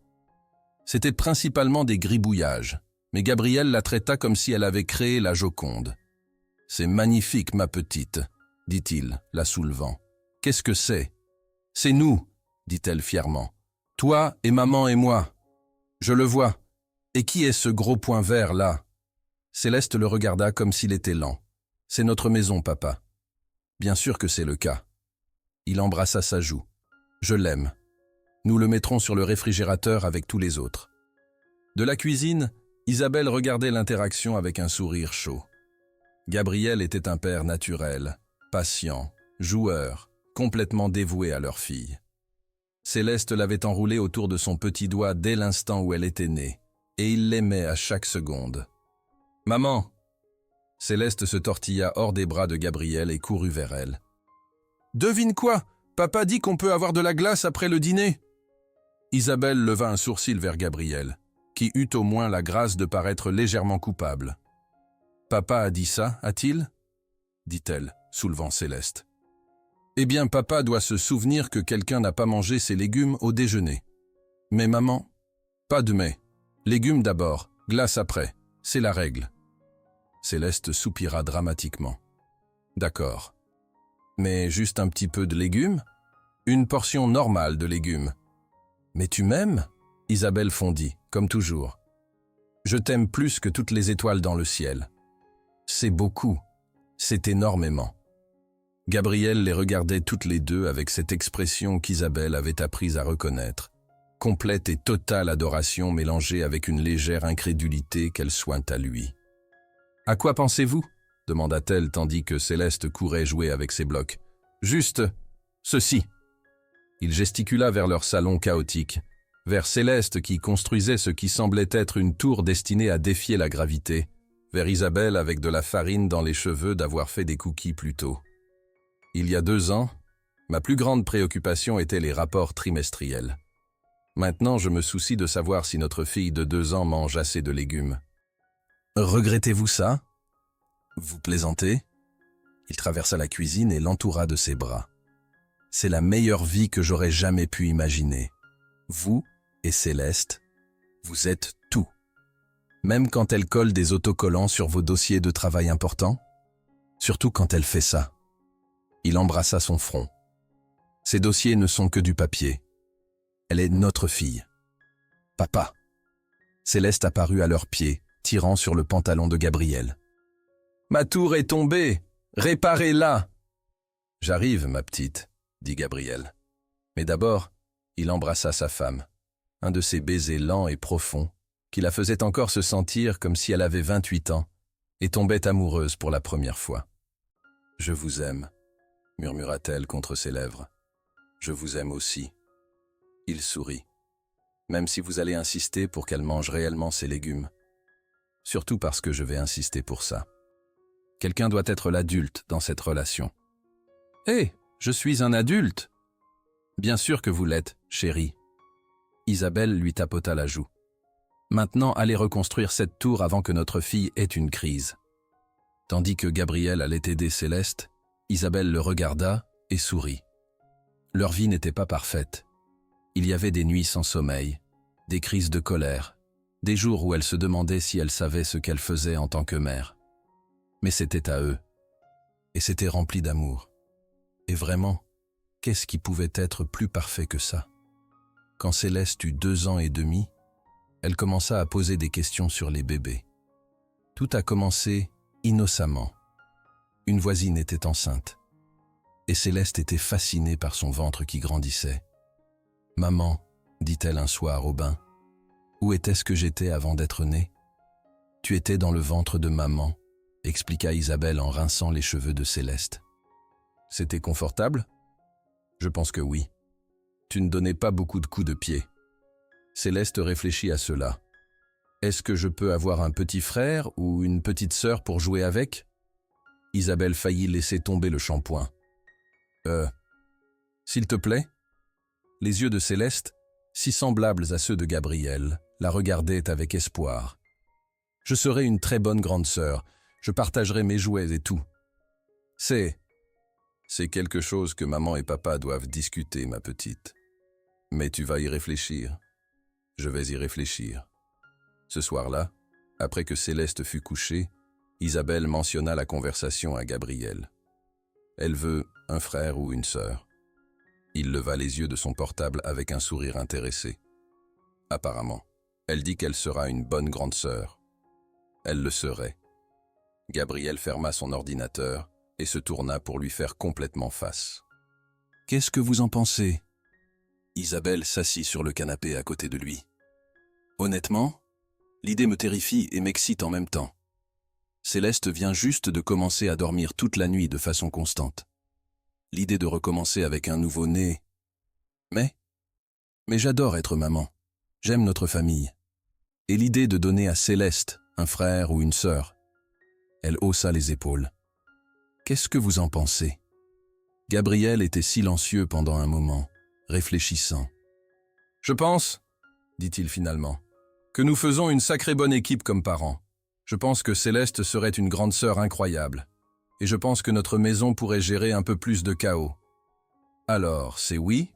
[SPEAKER 1] C'était principalement des gribouillages, mais Gabriel la traita comme si elle avait créé la Joconde. « C'est magnifique, ma petite, » dit-il, la soulevant. « Qu'est-ce que c'est ? » « C'est nous, » dit-elle fièrement. « Toi et maman et moi. Je le vois. Et qui est ce gros point vert là ?» Céleste le regarda comme s'il était lent. « C'est notre maison, papa. » Bien sûr que c'est le cas. Il embrassa sa joue. « Je l'aime. Nous le mettrons sur le réfrigérateur avec tous les autres. » De la cuisine, Isabelle regardait l'interaction avec un sourire chaud. Gabriel était un père naturel, patient, joueur, complètement dévoué à leur fille. Céleste l'avait enroulée autour de son petit doigt dès l'instant où elle était née, et il l'aimait à chaque seconde. « Maman !» Céleste se tortilla hors des bras de Gabriel et courut vers elle. « Devine quoi? Papa dit qu'on peut avoir de la glace après le dîner. » Isabelle leva un sourcil vers Gabriel, qui eut au moins la grâce de paraître légèrement coupable. « Papa a dit ça, a-t-il » dit-elle, soulevant Céleste. « Eh bien, papa doit se souvenir que quelqu'un n'a pas mangé ses légumes au déjeuner. Mais maman, pas de mais. Légumes d'abord, glace après, c'est la règle. » Céleste soupira dramatiquement. D'accord. Mais juste un petit peu de légumes? Une portion normale de légumes. Mais tu m'aimes? Isabelle fondit, comme toujours. Je t'aime plus que toutes les étoiles dans le ciel. C'est beaucoup. C'est énormément. Gabrielle les regardait toutes les deux avec cette expression qu'Isabelle avait apprise à reconnaître. Complète et totale adoration mélangée avec une légère incrédulité qu'elle soigne à lui. « À quoi pensez-vous » demanda-t-elle tandis que Céleste courait jouer avec ses blocs. « Juste ceci. » Il gesticula vers leur salon chaotique, vers Céleste qui construisait ce qui semblait être une tour destinée à défier la gravité, vers Isabelle avec de la farine dans les cheveux d'avoir fait des cookies plus tôt. Il y a 2 ans, ma plus grande préoccupation était les rapports trimestriels. Maintenant, je me soucie de savoir si notre fille de 2 ans mange assez de légumes. Regrettez-vous ça? Vous plaisantez? Il traversa la cuisine et l'entoura de ses bras. C'est la meilleure vie que j'aurais jamais pu imaginer. Vous et Céleste, vous êtes tout. Même quand elle colle des autocollants sur vos dossiers de travail importants? Surtout quand elle fait ça. Il embrassa son front. Ces dossiers ne sont que du papier. Elle est notre fille. Papa. Céleste apparut à leurs pieds, tirant sur le pantalon de Gabrielle. Ma tour est tombée! Réparez-la! J'arrive, ma petite, dit Gabrielle. Mais d'abord, il embrassa sa femme, un de ces baisers lents et profonds qui la faisaient encore se sentir comme si elle avait 28 ans et tombait amoureuse pour la première fois. Je vous aime, murmura-t-elle contre ses lèvres. Je vous aime aussi. Il sourit. Même si vous allez insister pour qu'elle mange réellement ses légumes. Surtout parce que je vais insister pour ça. Quelqu'un doit être l'adulte dans cette relation. Hé, je suis un adulte! Bien sûr que vous l'êtes, chérie. Isabelle lui tapota la joue. Maintenant, allez reconstruire cette tour avant que notre fille ait une crise. Tandis que Gabrielle allait aider Céleste, Isabelle le regarda et sourit. Leur vie n'était pas parfaite. Il y avait des nuits sans sommeil, des crises de colère, des jours où elle se demandait si elle savait ce qu'elle faisait en tant que mère. Mais c'était à eux, et c'était rempli d'amour. Et vraiment, qu'est-ce qui pouvait être plus parfait que ça? Quand Céleste eut 2 ans et demi, elle commença à poser des questions sur les bébés. Tout a commencé innocemment. Une voisine était enceinte, et Céleste était fascinée par son ventre qui grandissait. « Maman, dit-elle un soir au bain, où était-ce que j'étais avant d'être née? Tu étais dans le ventre de maman, expliqua Isabelle en rinçant les cheveux de Céleste. C'était confortable? Je pense que oui. Tu ne donnais pas beaucoup de coups de pied. Céleste réfléchit à cela. Est-ce que je peux avoir un petit frère ou une petite sœur pour jouer avec? Isabelle faillit laisser tomber le shampoing. S'il te plaît? Les yeux de Céleste, si semblables à ceux de Gabrielle, la regardaient avec espoir. Je serai une très bonne grande sœur, je partagerai mes jouets et tout. C'est quelque chose que maman et papa doivent discuter, ma petite. Mais tu vas y réfléchir. Je vais y réfléchir. Ce soir-là, après que Céleste fut couchée, Isabelle mentionna la conversation à Gabrielle. Elle veut un frère ou une sœur. Il leva les yeux de son portable avec un sourire intéressé. Apparemment, elle dit qu'elle sera une bonne grande sœur. Elle le serait. Gabrielle ferma son ordinateur et se tourna pour lui faire complètement face. « Qu'est-ce que vous en pensez ?» Isabelle s'assit sur le canapé à côté de lui. « Honnêtement, l'idée me terrifie et m'excite en même temps. Céleste vient juste de commencer à dormir toute la nuit de façon constante. L'idée de recommencer avec un nouveau-né... Mais j'adore être maman. J'aime notre famille. Et l'idée de donner à Céleste un frère ou une sœur... Elle haussa les épaules. « Qu'est-ce que vous en pensez ?» Gabriel était silencieux pendant un moment, réfléchissant. « Je pense, dit-il finalement, que nous faisons une sacrée bonne équipe comme parents. Je pense que Céleste serait une grande sœur incroyable. Et je pense que notre maison pourrait gérer un peu plus de chaos. Alors, c'est oui?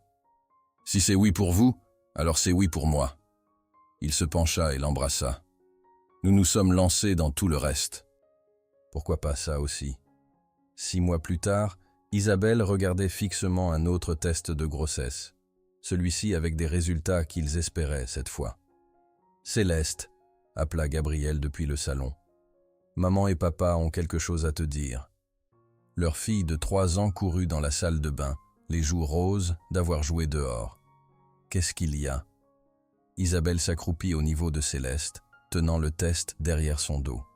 [SPEAKER 1] Si c'est oui pour vous, alors c'est oui pour moi. » Il se pencha et l'embrassa. « Nous nous sommes lancés dans tout le reste. Pourquoi pas ça aussi? 6 mois plus tard, Isabelle regardait fixement un autre test de grossesse, celui-ci avec des résultats qu'ils espéraient cette fois. « Céleste », appela Gabriel depuis le salon. « Maman et papa ont quelque chose à te dire. » Leur fille de 3 ans courut dans la salle de bain, les joues roses d'avoir joué dehors. « Qu'est-ce qu'il y a ?» Isabelle s'accroupit au niveau de Céleste, tenant le test derrière son dos. «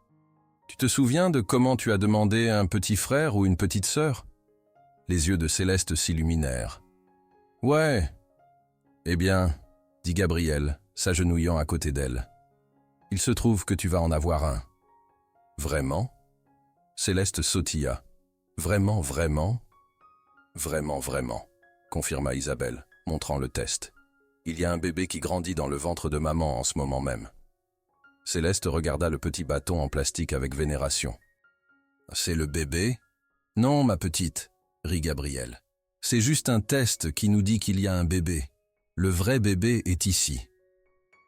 [SPEAKER 1] Tu te souviens de comment tu as demandé un petit frère ou une petite sœur ?» Les yeux de Céleste s'illuminèrent. « Ouais. Eh bien, dit Gabriel, s'agenouillant à côté d'elle. Il se trouve que tu vas en avoir un. »« Vraiment ?» Céleste sautilla. « Vraiment, vraiment ?»« Vraiment, vraiment, » confirma Isabelle, montrant le test. « Il y a un bébé qui grandit dans le ventre de maman en ce moment même. » Céleste regarda le petit bâton en plastique avec vénération. « C'est le bébé ?»« Non, ma petite, » rit Gabriel. « C'est juste un test qui nous dit qu'il y a un bébé. Le vrai bébé est ici. »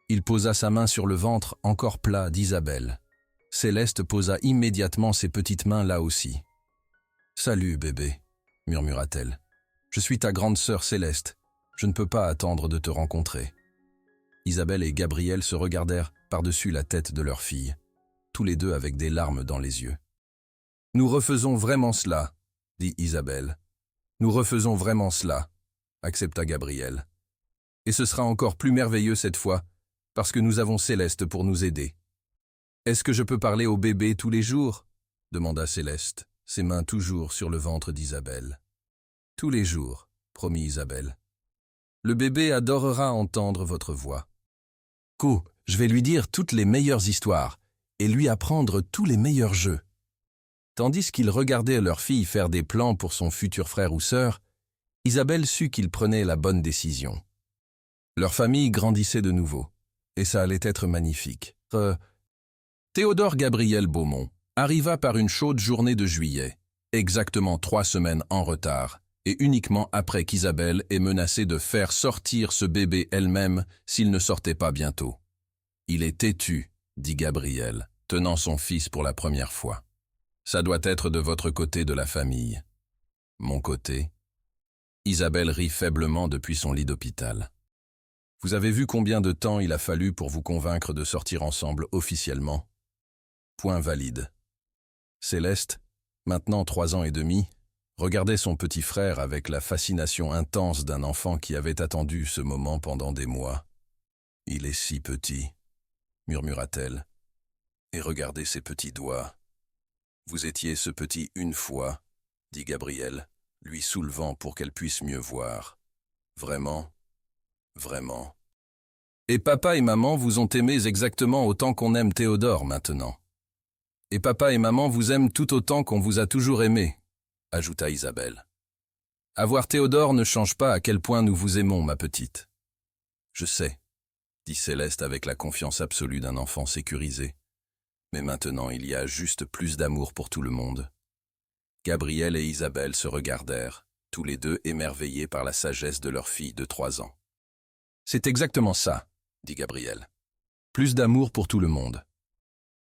[SPEAKER 1] Il posa sa main sur le ventre encore plat d'Isabelle. Céleste posa immédiatement ses petites mains là aussi. « Salut, bébé, » murmura-t-elle. « Je suis ta grande sœur Céleste. Je ne peux pas attendre de te rencontrer. » Isabelle et Gabriel se regardèrent par-dessus la tête de leur fille, tous les deux avec des larmes dans les yeux. « Nous refaisons vraiment cela, » dit Isabelle. « Nous refaisons vraiment cela, » accepta Gabriel. « Et ce sera encore plus merveilleux cette fois, parce que nous avons Céleste pour nous aider. »« Est-ce que je peux parler au bébé tous les jours ?» demanda Céleste, ses mains toujours sur le ventre d'Isabelle. « Tous les jours, » promit Isabelle. « Le bébé adorera entendre votre voix. »« Je vais lui dire toutes les meilleures histoires et lui apprendre tous les meilleurs jeux. » Tandis qu'ils regardaient leur fille faire des plans pour son futur frère ou sœur, Isabelle sut qu'ils prenaient la bonne décision. Leur famille grandissait de nouveau, et ça allait être magnifique. Théodore Gabriel Beaumont arriva par une chaude journée de juillet, exactement 3 semaines en retard, et uniquement après qu'Isabelle ait menacé de faire sortir ce bébé elle-même s'il ne sortait pas bientôt. « Il est têtu, » dit Gabriel, tenant son fils pour la première fois. « Ça doit être de votre côté de la famille. »« Mon côté ?» Isabelle rit faiblement depuis son lit d'hôpital. « Vous avez vu combien de temps il a fallu pour vous convaincre de sortir ensemble officiellement ? Point valide. » Céleste, maintenant 3 ans et demi, regardait son petit frère avec la fascination intense d'un enfant qui avait attendu ce moment pendant des mois. « Il est si petit, » murmura-t-elle. « Et regardez ses petits doigts. »« Vous étiez ce petit une fois, » dit Gabriel, lui soulevant pour qu'elle puisse mieux voir. « Vraiment, vraiment. Et papa et maman vous ont aimés exactement autant qu'on aime Théodore maintenant. Et papa et maman vous aiment tout autant qu'on vous a toujours aimé, » ajouta Isabelle. « Avoir Théodore ne change pas à quel point nous vous aimons, ma petite. »« Je sais, » dit Céleste avec la confiance absolue d'un enfant sécurisé. « Mais maintenant, il y a juste plus d'amour pour tout le monde. » Gabriel et Isabelle se regardèrent, tous les deux émerveillés par la sagesse de leur fille de 3 ans. « C'est exactement ça, » dit Gabriel. « Plus d'amour pour tout le monde. »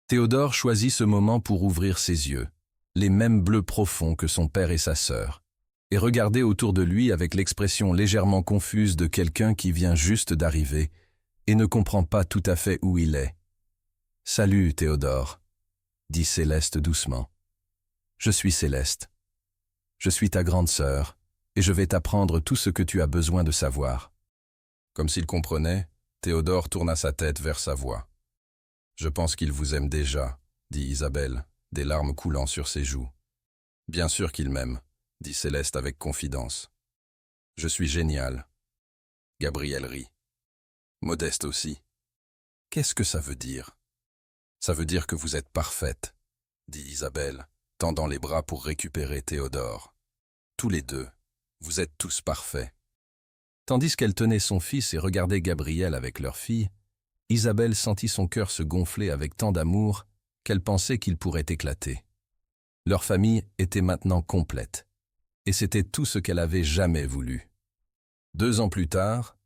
[SPEAKER 1] Théodore choisit ce moment pour ouvrir ses yeux, les mêmes bleus profonds que son père et sa sœur, et regarder autour de lui avec l'expression légèrement confuse de quelqu'un qui vient juste d'arriver et ne comprend pas tout à fait où il est. « Salut, Théodore, » dit Céleste doucement. « Je suis Céleste. Je suis ta grande sœur, et je vais t'apprendre tout ce que tu as besoin de savoir. » Comme s'il comprenait, Théodore tourna sa tête vers sa voix. « Je pense qu'il vous aime déjà, » dit Isabelle, des larmes coulant sur ses joues. « Bien sûr qu'il m'aime, » dit Céleste avec confidence. « Je suis génial. » Gabriel rit. « Modeste aussi. »« Qu'est-ce que ça veut dire ?»« Ça veut dire que vous êtes parfaite, » dit Isabelle, tendant les bras pour récupérer Théodore. « Tous les deux, vous êtes tous parfaits. » Tandis qu'elle tenait son fils et regardait Gabriel avec leur fille, Isabelle sentit son cœur se gonfler avec tant d'amour qu'elle pensait qu'il pourrait éclater. Leur famille était maintenant complète, et c'était tout ce qu'elle avait jamais voulu. 2 ans plus tard,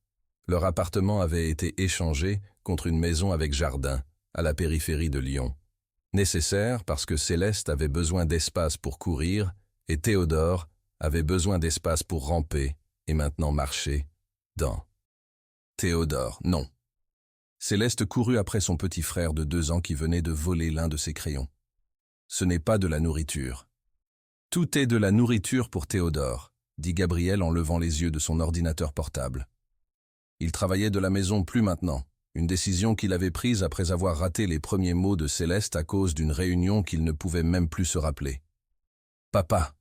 [SPEAKER 1] leur appartement avait été échangé contre une maison avec jardin à la périphérie de Lyon, Nécessaire parce que Céleste avait besoin d'espace pour courir et Théodore avait besoin d'espace pour ramper et maintenant marcher dans. Théodore, non. Céleste courut après son petit frère de 2 ans qui venait de voler l'un de ses crayons. Ce n'est pas de la nourriture. Tout est de la nourriture pour Théodore, dit Gabriel en levant les yeux de son ordinateur portable. Il travaillait de la maison plus maintenant, une décision qu'il avait prise après avoir raté les premiers mots de Céleste à cause d'une réunion qu'il ne pouvait même plus se rappeler. « Papa !»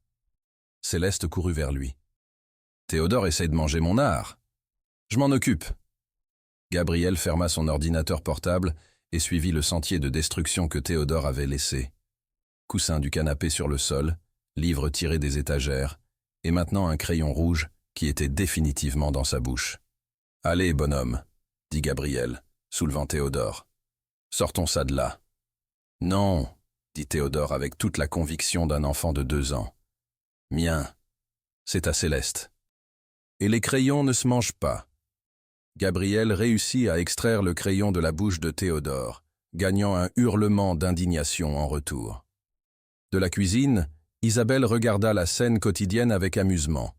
[SPEAKER 1] Céleste courut vers lui. « Théodore essaie de manger mon art. Je m'en occupe. » Gabriel ferma son ordinateur portable et suivit le sentier de destruction que Théodore avait laissé. Coussin du canapé sur le sol, livres tirés des étagères, et maintenant un crayon rouge qui était définitivement dans sa bouche. « Allez, bonhomme, » dit Gabriel, soulevant Théodore. « Sortons ça de là. »« Non, » dit Théodore avec toute la conviction d'un enfant de 2 ans. « Mien, c'est à Céleste. » Et les crayons ne se mangent pas. Gabriel réussit à extraire le crayon de la bouche de Théodore, gagnant un hurlement d'indignation en retour. De la cuisine, Isabelle regarda la scène quotidienne avec amusement.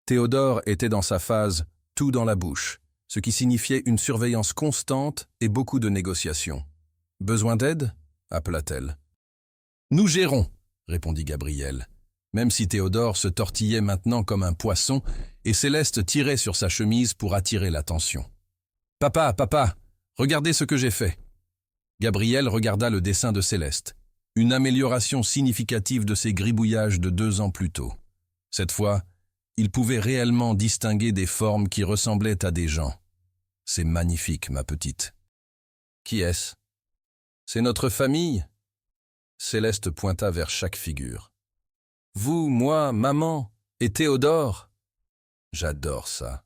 [SPEAKER 1] Théodore était dans sa phase « tout dans la bouche », ce qui signifiait une surveillance constante et beaucoup de négociations. « Besoin d'aide » appela-t-elle. « Nous gérons » répondit Gabriel, même si Théodore se tortillait maintenant comme un poisson et Céleste tirait sur sa chemise pour attirer l'attention. « Papa, papa, regardez ce que j'ai fait !» Gabriel regarda le dessin de Céleste, une amélioration significative de ses gribouillages de 2 ans plus tôt. Cette fois, il pouvait réellement distinguer des formes qui ressemblaient à des gens. « C'est magnifique, ma petite. »« Qui est-ce ?»« C'est notre famille ?» Céleste pointa vers chaque figure. « Vous, moi, maman et Théodore ?» J'adore ça.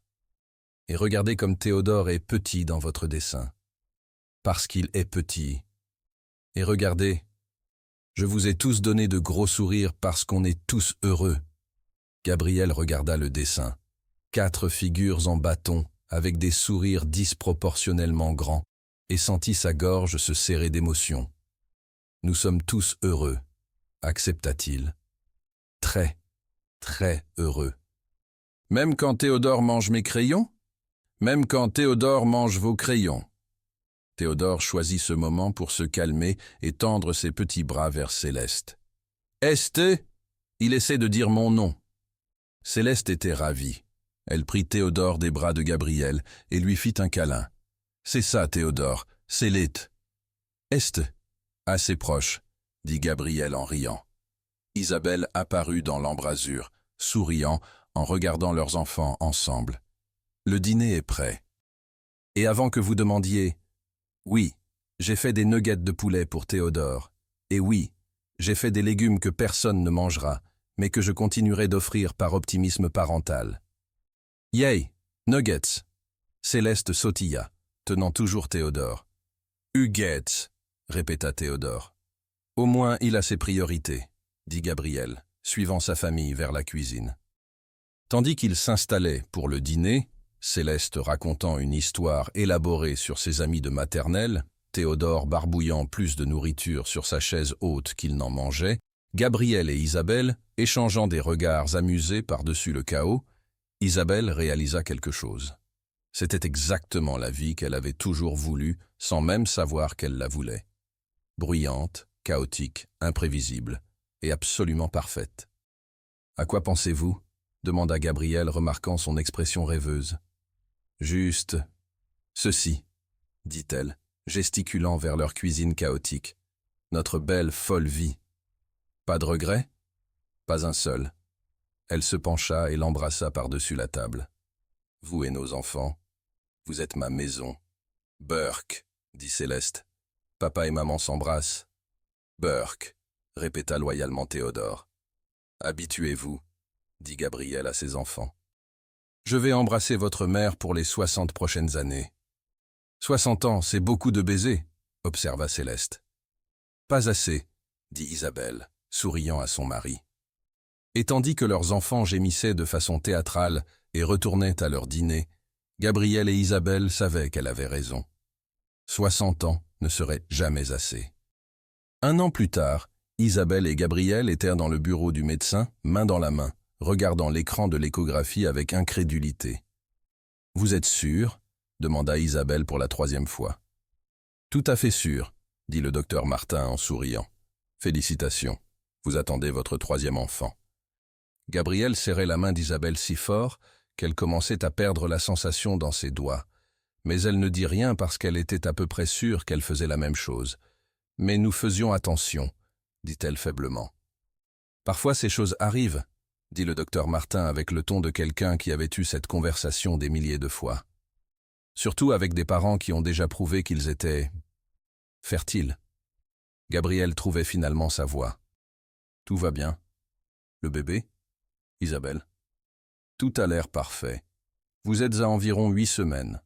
[SPEAKER 1] Et regardez comme Théodore est petit dans votre dessin. Parce qu'il est petit. Et regardez, je vous ai tous donné de gros sourires parce qu'on est tous heureux. Gabriel regarda le dessin. 4 figures en bâton, avec des sourires disproportionnellement grands, et sentit sa gorge se serrer d'émotion. Nous sommes tous heureux, accepta-t-il. Très, très heureux. Même quand Théodore mange mes crayons? Même quand Théodore mange vos crayons? Théodore choisit ce moment pour se calmer et tendre ses petits bras vers Céleste. « Est, il essaie de dire mon nom. » Céleste était ravie. Elle prit Théodore des bras de Gabriel et lui fit un câlin. « C'est ça, Théodore, c'est l'est. »« Est, assez proche, » dit Gabriel en riant. Isabelle apparut dans l'embrasure, souriant, en regardant leurs enfants ensemble. « Le dîner est prêt. » Et avant que vous demandiez, « Oui, j'ai fait des nuggets de poulet pour Théodore. Et oui, j'ai fait des légumes que personne ne mangera, mais que je continuerai d'offrir par optimisme parental. »« Yay, nuggets !» Céleste sautilla, tenant toujours Théodore. « Huguettes !» répéta Théodore. « Au moins il a ses priorités, » dit Gabriel, suivant sa famille vers la cuisine. Tandis qu'il s'installait pour le dîner, Céleste racontant une histoire élaborée sur ses amis de maternelle, Théodore barbouillant plus de nourriture sur sa chaise haute qu'il n'en mangeait, Gabriel et Isabelle échangeant des regards amusés par-dessus le chaos, Isabelle réalisa quelque chose. C'était exactement la vie qu'elle avait toujours voulu, sans même savoir qu'elle la voulait. Bruyante, chaotique, imprévisible, et absolument parfaite. « À quoi pensez-vous » demanda Gabriel, remarquant son expression rêveuse. « Juste ceci, » dit-elle, gesticulant vers leur cuisine chaotique. « Notre belle, folle vie. Pas de regret ? Pas un seul. » Elle se pencha et l'embrassa par-dessus la table. « Vous et nos enfants, vous êtes ma maison. »« Burke, » dit Céleste. « Papa et maman s'embrassent. »« Burke, » répéta loyalement Théodore. « Habituez-vous, » dit Gabriel à ses enfants. « Je vais embrasser votre mère pour les 60 prochaines années. »« 60 ans, c'est beaucoup de baisers, » observa Céleste. « Pas assez, » dit Isabelle, souriant à son mari. Et tandis que leurs enfants gémissaient de façon théâtrale et retournaient à leur dîner, Gabriel et Isabelle savaient qu'elle avait raison. 60 ans ne seraient jamais assez. Un an plus tard, Isabelle et Gabriel étaient dans le bureau du médecin, main dans la main, regardant l'écran de l'échographie avec incrédulité. « Vous êtes sûr ?» demanda Isabelle pour la 3e fois. « Tout à fait sûr », dit le docteur Martin en souriant. « Félicitations, vous attendez votre 3e enfant. » Gabriel serrait la main d'Isabelle si fort qu'elle commençait à perdre la sensation dans ses doigts. Mais elle ne dit rien parce qu'elle était à peu près sûre qu'elle faisait la même chose. « Mais nous faisions attention », dit-elle faiblement. « Parfois ces choses arrivent », dit le docteur Martin avec le ton de quelqu'un qui avait eu cette conversation des milliers de fois. Surtout avec des parents qui ont déjà prouvé qu'ils étaient fertiles. Gabriel trouvait finalement sa voix. « Tout va bien. Le bébé ? Isabelle. Tout a l'air parfait. Vous êtes à environ 8 semaines.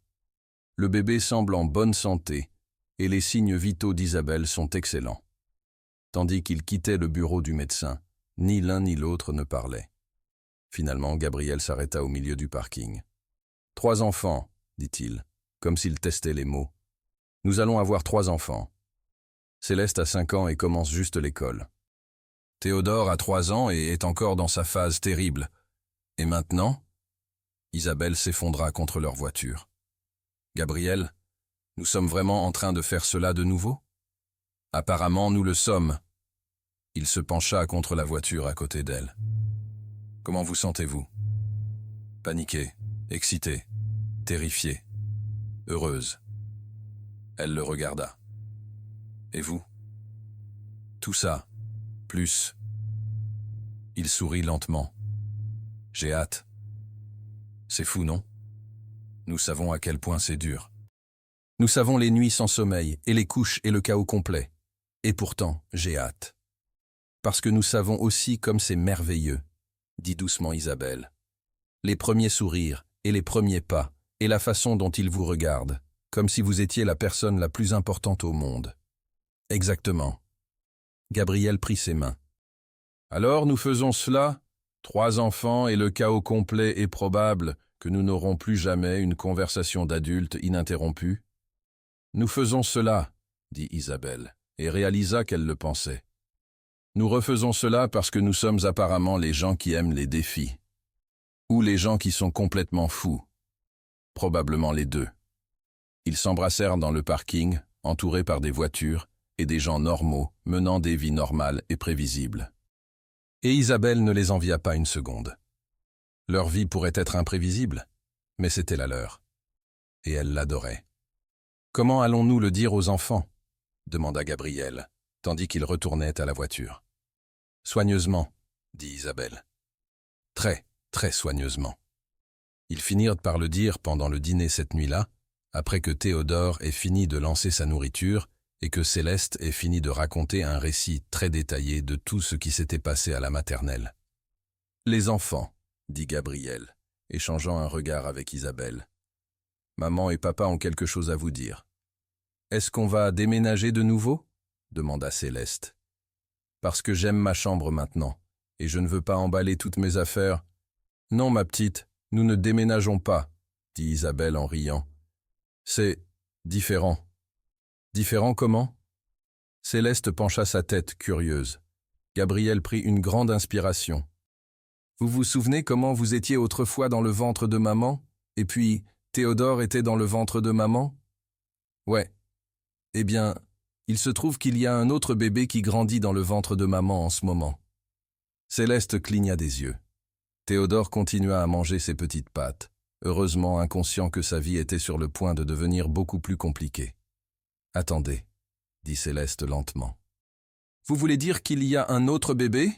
[SPEAKER 1] Le bébé semble en bonne santé et les signes vitaux d'Isabelle sont excellents. » Tandis qu'il quittait le bureau du médecin, ni l'un ni l'autre ne parlait. Finalement, Gabriel s'arrêta au milieu du parking. « 3 enfants, dit-il, comme s'il testait les mots. Nous allons avoir 3 enfants. Céleste a 5 ans et commence juste l'école. Théodore a 3 ans et est encore dans sa phase terrible. Et maintenant ?» Isabelle s'effondra contre leur voiture. « Gabriel, nous sommes vraiment en train de faire cela de nouveau ? » « Apparemment, nous le sommes. » Il se pencha contre la voiture à côté d'elle. « Comment vous sentez-vous ? » Paniquée, excitée, terrifiée, heureuse. Elle le regarda. « Et vous ? » Tout ça, plus. Il sourit lentement. « J'ai hâte. » C'est fou, non ? Nous savons à quel point c'est dur. Nous savons les nuits sans sommeil et les couches et le chaos complet. Et pourtant, j'ai hâte. Parce que nous savons aussi comme c'est merveilleux, dit doucement Isabelle. Les premiers sourires et les premiers pas et la façon dont ils vous regardent, comme si vous étiez la personne la plus importante au monde. Exactement. Gabriel prit ses mains. Alors nous faisons cela, 3 enfants et le chaos complet est probable que nous n'aurons plus jamais une conversation d'adultes ininterrompue. Nous faisons cela, dit Isabelle, et réalisa qu'elle le pensait. Nous refaisons cela parce que nous sommes apparemment les gens qui aiment les défis. Ou les gens qui sont complètement fous. Probablement les deux. Ils s'embrassèrent dans le parking, entourés par des voitures et des gens normaux, menant des vies normales et prévisibles. Et Isabelle ne les envia pas une seconde. Leur vie pourrait être imprévisible, mais c'était la leur. Et elle l'adorait. « Comment allons-nous le dire aux enfants ?» demanda Gabriel, tandis qu'il retournait à la voiture. « Soigneusement, » dit Isabelle. « Très, très soigneusement. » Ils finirent par le dire pendant le dîner cette nuit-là, après que Théodore ait fini de lancer sa nourriture et que Céleste ait fini de raconter un récit très détaillé de tout ce qui s'était passé à la maternelle. « Les enfants, » dit Gabriel, échangeant un regard avec Isabelle. « Maman et papa ont quelque chose à vous dire. »« Est-ce qu'on va déménager de nouveau ?» demanda Céleste. « Parce que j'aime ma chambre maintenant, et je ne veux pas emballer toutes mes affaires. »« Non, ma petite, nous ne déménageons pas, » dit Isabelle en riant. « C'est différent. »« Différent comment ?» Céleste pencha sa tête, curieuse. Gabriel prit une grande inspiration. « Vous vous souvenez comment vous étiez autrefois dans le ventre de maman, et puis Théodore était dans le ventre de maman ? Ouais. Eh bien, il se trouve qu'il y a un autre bébé qui grandit dans le ventre de maman en ce moment. » Céleste cligna des yeux. Théodore continua à manger ses petites pâtes, heureusement inconscient que sa vie était sur le point de devenir beaucoup plus compliquée. « Attendez, » dit Céleste lentement. « Vous voulez dire qu'il y a un autre bébé ? » ?»«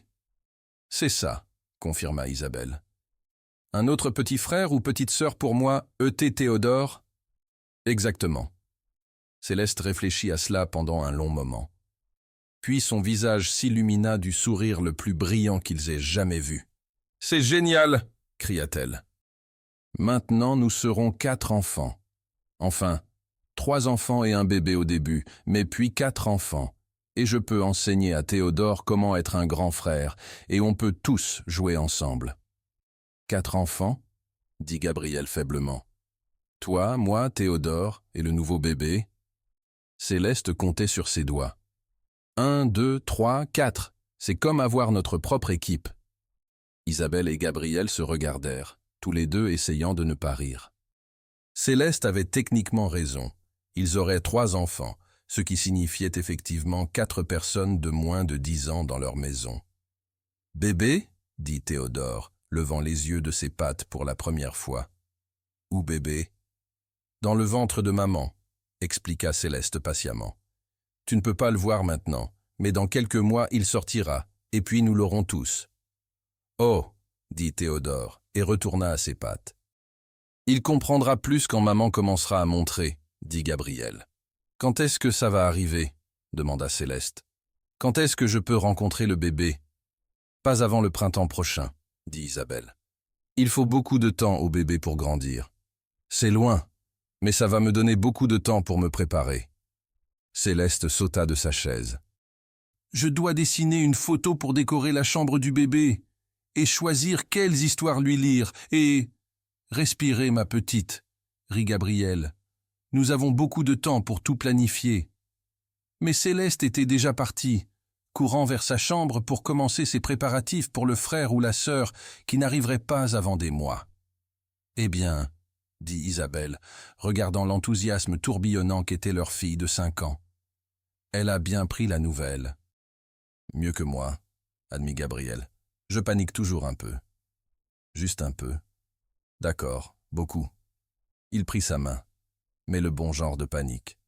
[SPEAKER 1] C'est ça, » confirma Isabelle. « Un autre petit frère ou petite sœur pour moi, E.T. Théodore ? » ?»« Exactement. » Céleste réfléchit à cela pendant un long moment. Puis son visage s'illumina du sourire le plus brillant qu'ils aient jamais vu. « C'est génial !» cria-t-elle. « Maintenant, nous serons 4 enfants. Enfin, 3 enfants et un bébé au début, mais puis 4 enfants. Et je peux enseigner à Théodore comment être un grand frère, et on peut tous jouer ensemble. »« 4 enfants ?» dit Gabriel faiblement. « Toi, moi, Théodore et le nouveau bébé ?» Céleste comptait sur ses doigts. 1, 2, 3, 4. C'est comme avoir notre propre équipe. Isabelle et Gabriel se regardèrent, tous les deux essayant de ne pas rire. Céleste avait techniquement raison. Ils auraient 3 enfants, ce qui signifiait effectivement 4 personnes de moins de 10 ans dans leur maison. « Bébé » dit Théodore, levant les yeux de ses pattes pour la première fois. « Où bébé ?»« Dans le ventre de maman », expliqua Céleste patiemment. « Tu ne peux pas le voir maintenant, mais dans quelques mois il sortira, et puis nous l'aurons tous. »« Oh » dit Théodore, et retourna à ses pattes. « Il comprendra plus quand maman commencera à montrer, » dit Gabriel. « Quand est-ce que ça va arriver ?» demanda Céleste. « Quand est-ce que je peux rencontrer le bébé ?»« Pas avant le printemps prochain, » dit Isabelle. « Il faut beaucoup de temps au bébé pour grandir. C'est loin, mais ça va me donner beaucoup de temps pour me préparer. » Céleste sauta de sa chaise. « Je dois dessiner une photo pour décorer la chambre du bébé, et choisir quelles histoires lui lire, et... » « Respirez, ma petite, » rit Gabriel. « Nous avons beaucoup de temps pour tout planifier. » Mais Céleste était déjà partie, courant vers sa chambre pour commencer ses préparatifs pour le frère ou la sœur qui n'arriverait pas avant des mois. « Eh bien, » dit Isabelle, regardant l'enthousiasme tourbillonnant qu'était leur fille de 5 ans. « Elle a bien pris la nouvelle. »« Mieux que moi, » admit Gabriel. « Je panique toujours un peu. »« Juste un peu. » « D'accord, beaucoup. » Il prit sa main, mais le bon genre de panique.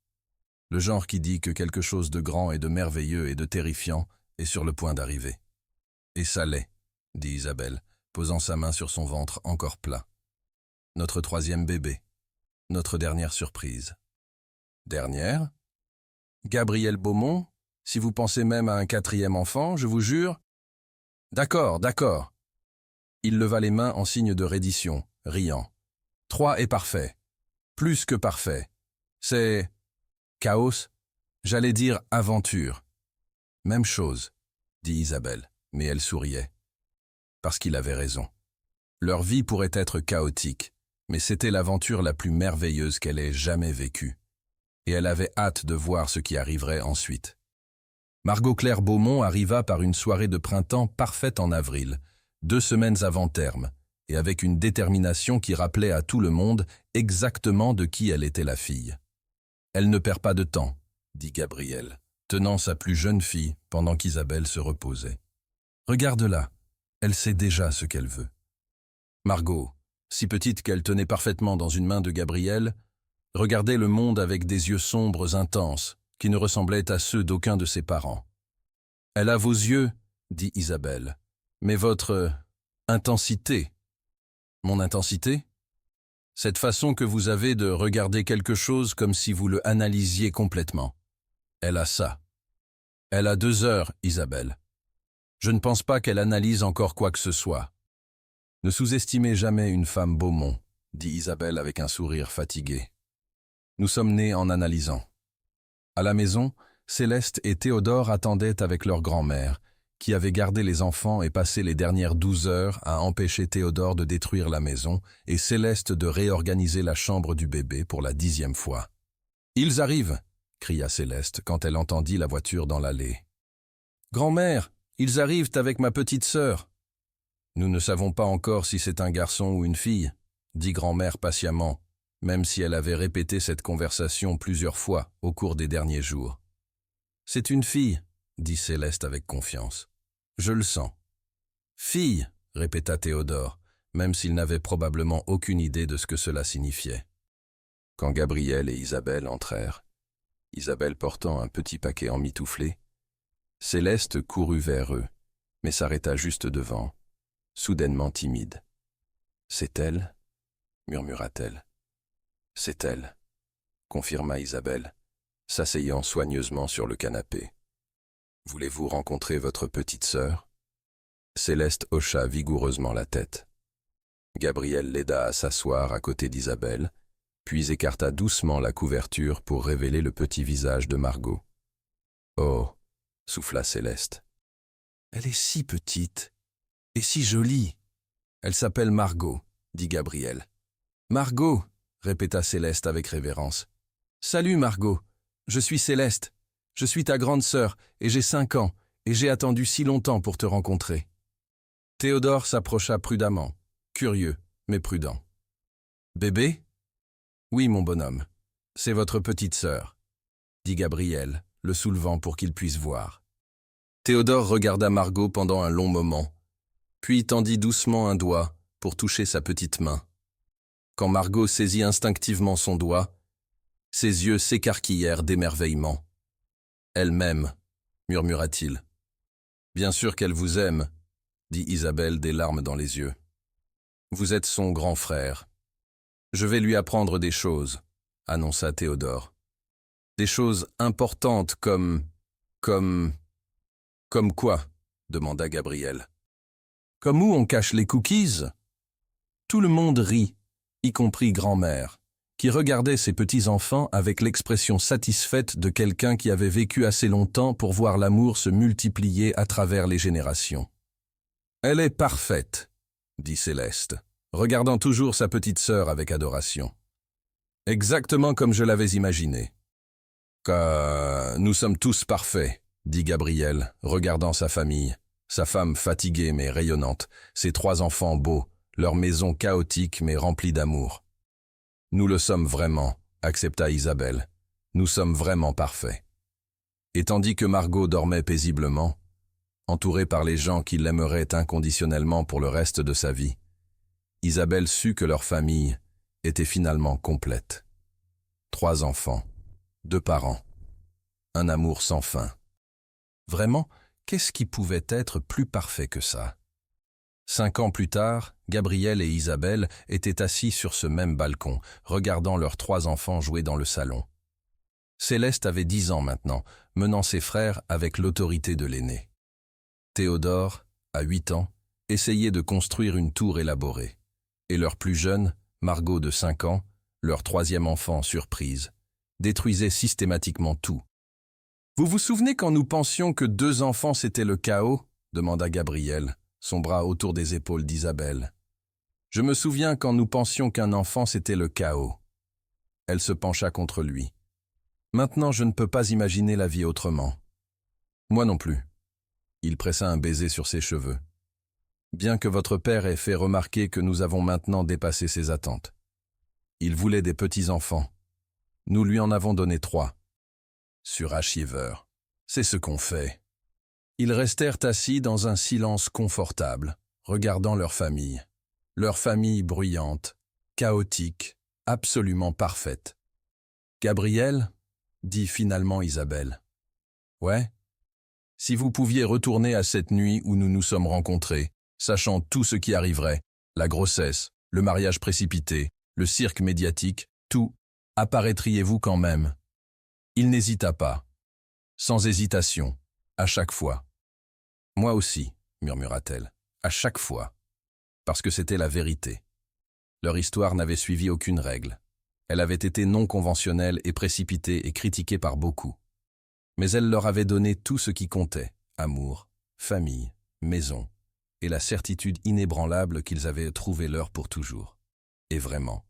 [SPEAKER 1] Le genre qui dit que quelque chose de grand et de merveilleux et de terrifiant est sur le point d'arriver. « Et ça l'est, » dit Isabelle, posant sa main sur son ventre encore plat. « Notre 3e bébé. Notre dernière surprise. »« Dernière ?»« Gabriel Beaumont, si vous pensez même à un 4e enfant, je vous jure. »« D'accord, d'accord. » Il leva les mains en signe de reddition, riant. « 3 est parfait. Plus que parfait. C'est... chaos. J'allais dire aventure. »« Même chose, » dit Isabelle, mais elle souriait. Parce qu'il avait raison. Leur vie pourrait être chaotique, mais c'était l'aventure la plus merveilleuse qu'elle ait jamais vécue. Et elle avait hâte de voir ce qui arriverait ensuite. Margot Claire Beaumont arriva par une soirée de printemps parfaite en avril, 2 semaines avant terme, et avec une détermination qui rappelait à tout le monde exactement de qui elle était la fille. « Elle ne perd pas de temps, » dit Gabriel, tenant sa plus jeune fille pendant qu'Isabelle se reposait. « Regarde-la, elle sait déjà ce qu'elle veut. » Margot, si petite qu'elle tenait parfaitement dans une main de Gabriel, regardait le monde avec des yeux sombres intenses qui ne ressemblaient à ceux d'aucun de ses parents. « Elle a vos yeux, » dit Isabelle, « mais votre intensité. » « Mon intensité ? Cette façon que vous avez de regarder quelque chose comme si vous le analysiez complètement. Elle a ça. Elle a 2 heures, Isabelle. Je ne pense pas qu'elle analyse encore quoi que ce soit. Ne sous-estimez jamais une femme Beaumont, dit Isabelle avec un sourire fatigué. Nous sommes nés en analysant. À la maison, Céleste et Théodore attendaient avec leur grand-mère, qui avait gardé les enfants et passé les dernières 12 heures à empêcher Théodore de détruire la maison et Céleste de réorganiser la chambre du bébé pour la 10e fois. « Ils arrivent !» cria Céleste quand elle entendit la voiture dans l'allée. « Grand-mère, ils arrivent avec ma petite sœur !»« Nous ne savons pas encore si c'est un garçon ou une fille, » dit grand-mère patiemment, même si elle avait répété cette conversation plusieurs fois au cours des derniers jours. « C'est une fille !» dit Céleste avec confiance. « Je le sens. »« Fille !» répéta Théodore, même s'il n'avait probablement aucune idée de ce que cela signifiait. Quand Gabriel et Isabelle entrèrent, Isabelle portant un petit paquet emmitouflé, Céleste courut vers eux, mais s'arrêta juste devant, soudainement timide. « C'est elle ?» murmura-t-elle. « C'est elle », confirma Isabelle, s'asseyant soigneusement sur le canapé. « Voulez-vous rencontrer votre petite sœur ?» Céleste hocha vigoureusement la tête. Gabriel l'aida à s'asseoir à côté d'Isabelle, puis écarta doucement la couverture pour révéler le petit visage de Margot. « Oh !» souffla Céleste. « Elle est si petite et si jolie. »« Elle s'appelle Margot, » dit Gabriel. « Margot !» répéta Céleste avec révérence. « Salut Margot, je suis Céleste. Je suis ta grande sœur, et j'ai 5 ans, et j'ai attendu si longtemps pour te rencontrer. » Théodore s'approcha prudemment, curieux, mais prudent. « Bébé ? » ?»« Oui, mon bonhomme, c'est votre petite sœur, » dit Gabriel, le soulevant pour qu'il puisse voir. Théodore regarda Margot pendant un long moment, puis tendit doucement un doigt pour toucher sa petite main. Quand Margot saisit instinctivement son doigt, ses yeux s'écarquillèrent d'émerveillement. « Elle m'aime, » murmura-t-il. « Bien sûr qu'elle vous aime, » dit Isabelle des larmes dans les yeux. « Vous êtes son grand frère. »« Je vais lui apprendre des choses, » annonça Théodore. « Des choses importantes comme quoi ?» demanda Gabriel. « Comme où on cache les cookies ?» Tout le monde rit, y compris grand-mère, qui regardait ses petits-enfants avec l'expression satisfaite de quelqu'un qui avait vécu assez longtemps pour voir l'amour se multiplier à travers les générations. « Elle est parfaite, » dit Céleste, regardant toujours sa petite sœur avec adoration. « Exactement comme je l'avais imaginé. »« Nous sommes tous parfaits, » dit Gabriel, regardant sa famille, sa femme fatiguée mais rayonnante, ses 3 enfants beaux, leur maison chaotique mais remplie d'amour. « Nous le sommes vraiment, » accepta Isabelle. « Nous sommes vraiment parfaits. » Et tandis que Margot dormait paisiblement, entourée par les gens qui l'aimeraient inconditionnellement pour le reste de sa vie, Isabelle sut que leur famille était finalement complète. 3 enfants, 2 parents, un amour sans fin. Vraiment, qu'est-ce qui pouvait être plus parfait que ça? 5 ans plus tard, Gabriel et Isabelle étaient assis sur ce même balcon, regardant leurs 3 enfants jouer dans le salon. Céleste avait 10 ans maintenant, menant ses frères avec l'autorité de l'aîné. Théodore, à 8 ans, essayait de construire une tour élaborée. Et leur plus jeune, Margot de 5 ans, leur 3e enfant surprise, détruisait systématiquement tout. « Vous vous souvenez quand nous pensions que 2 enfants c'était le chaos ?» demanda Gabriel, son bras autour des épaules d'Isabelle. « Je me souviens quand nous pensions qu'un enfant c'était le chaos. » Elle se pencha contre lui. « Maintenant je ne peux pas imaginer la vie autrement. »« Moi non plus. » Il pressa un baiser sur ses cheveux. « Bien que votre père ait fait remarquer que nous avons maintenant dépassé ses attentes. Il voulait des petits-enfants. Nous lui en avons donné 3. Surachiever. C'est ce qu'on fait. » Ils restèrent assis dans un silence confortable, regardant leur famille bruyante, chaotique, absolument parfaite. « Gabriel ?» dit finalement Isabelle. « Ouais ? Si vous pouviez retourner à cette nuit où nous nous sommes rencontrés, sachant tout ce qui arriverait, la grossesse, le mariage précipité, le cirque médiatique, tout, apparaîtriez-vous quand même ?» Il n'hésita pas. Sans hésitation, à chaque fois. « Moi aussi, » murmura-t-elle, « à chaque fois. » Parce que c'était la vérité. Leur histoire n'avait suivi aucune règle. Elle avait été non conventionnelle et précipitée et critiquée par beaucoup. Mais elle leur avait donné tout ce qui comptait, amour, famille, maison, et la certitude inébranlable qu'ils avaient trouvé leur pour toujours. Et vraiment,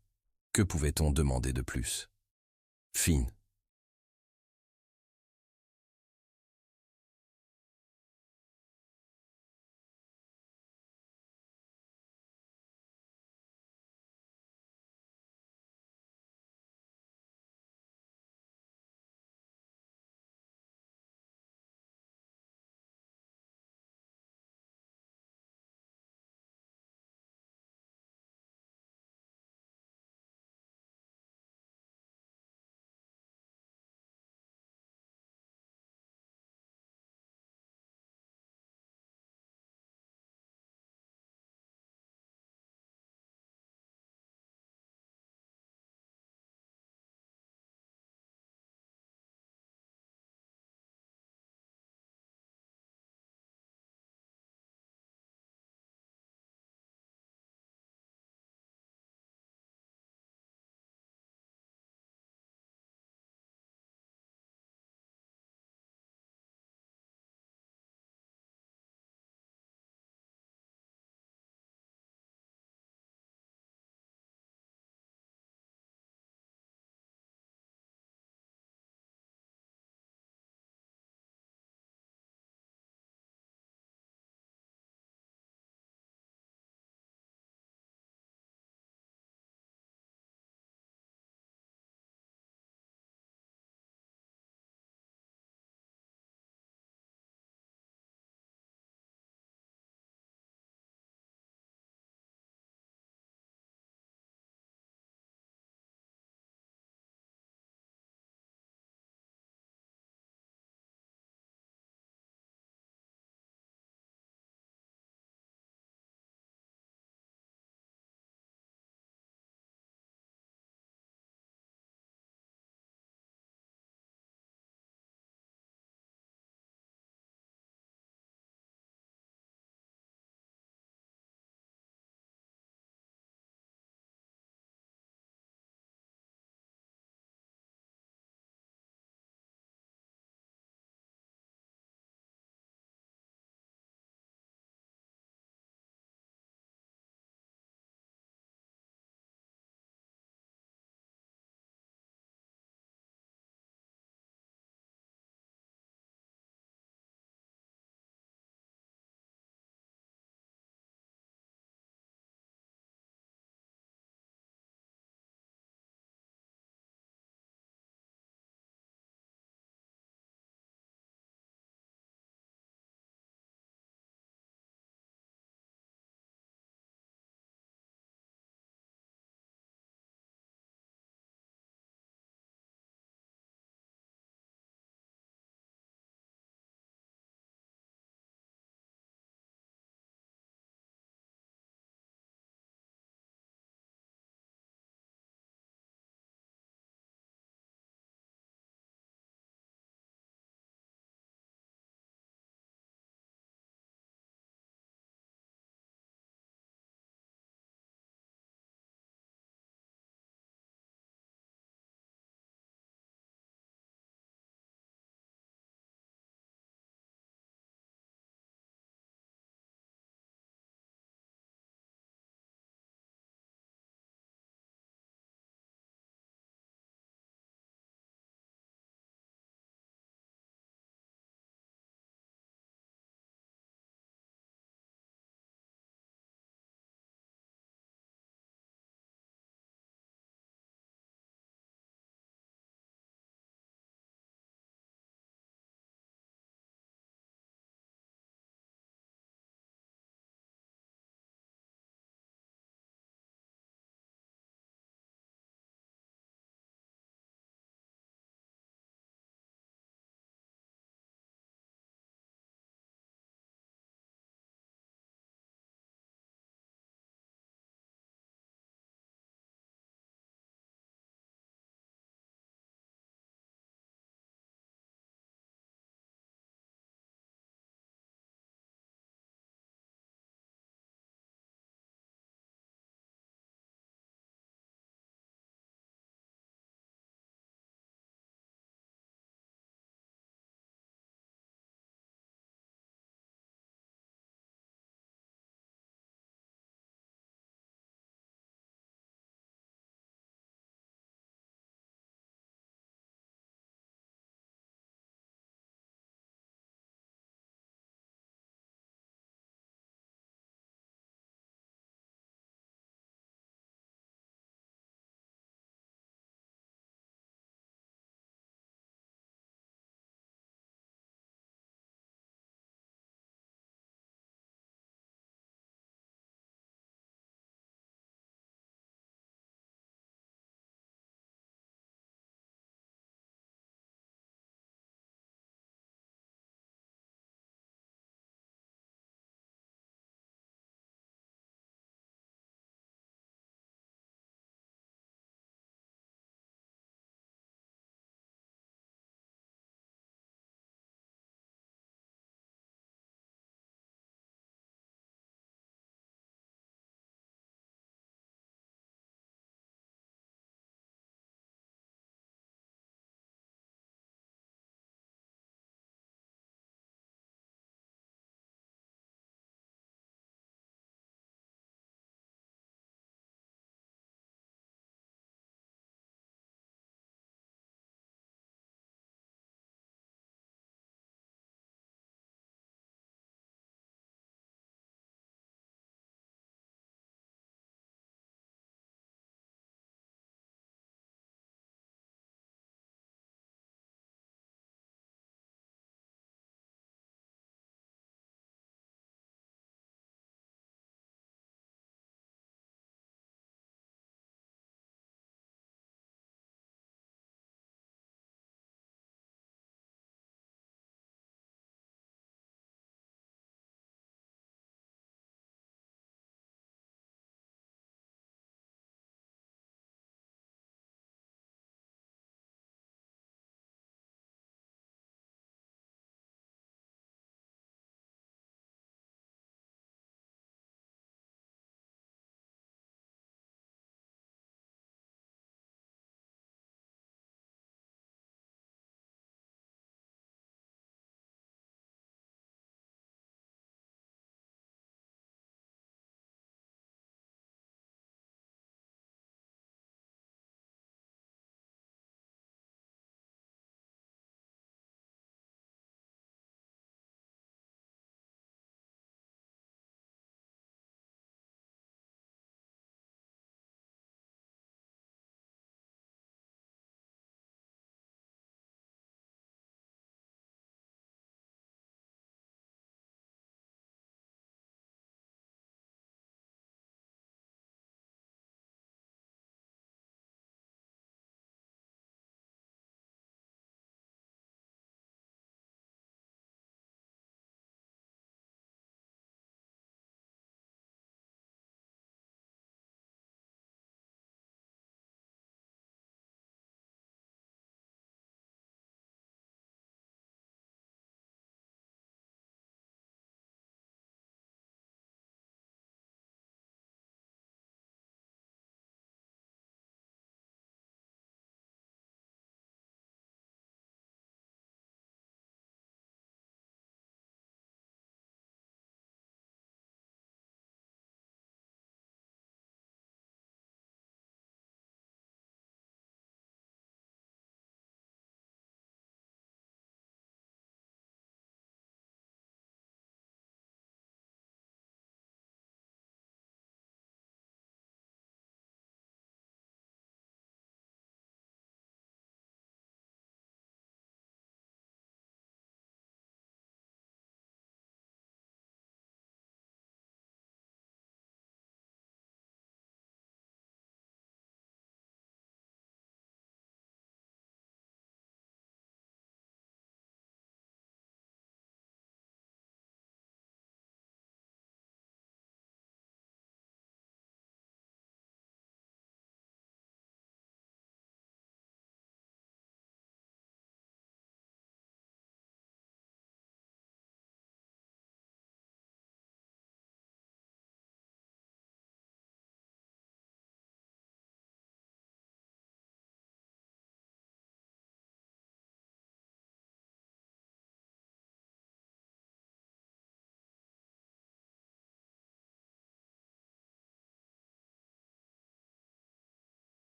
[SPEAKER 1] que pouvait-on demander de plus? Fin.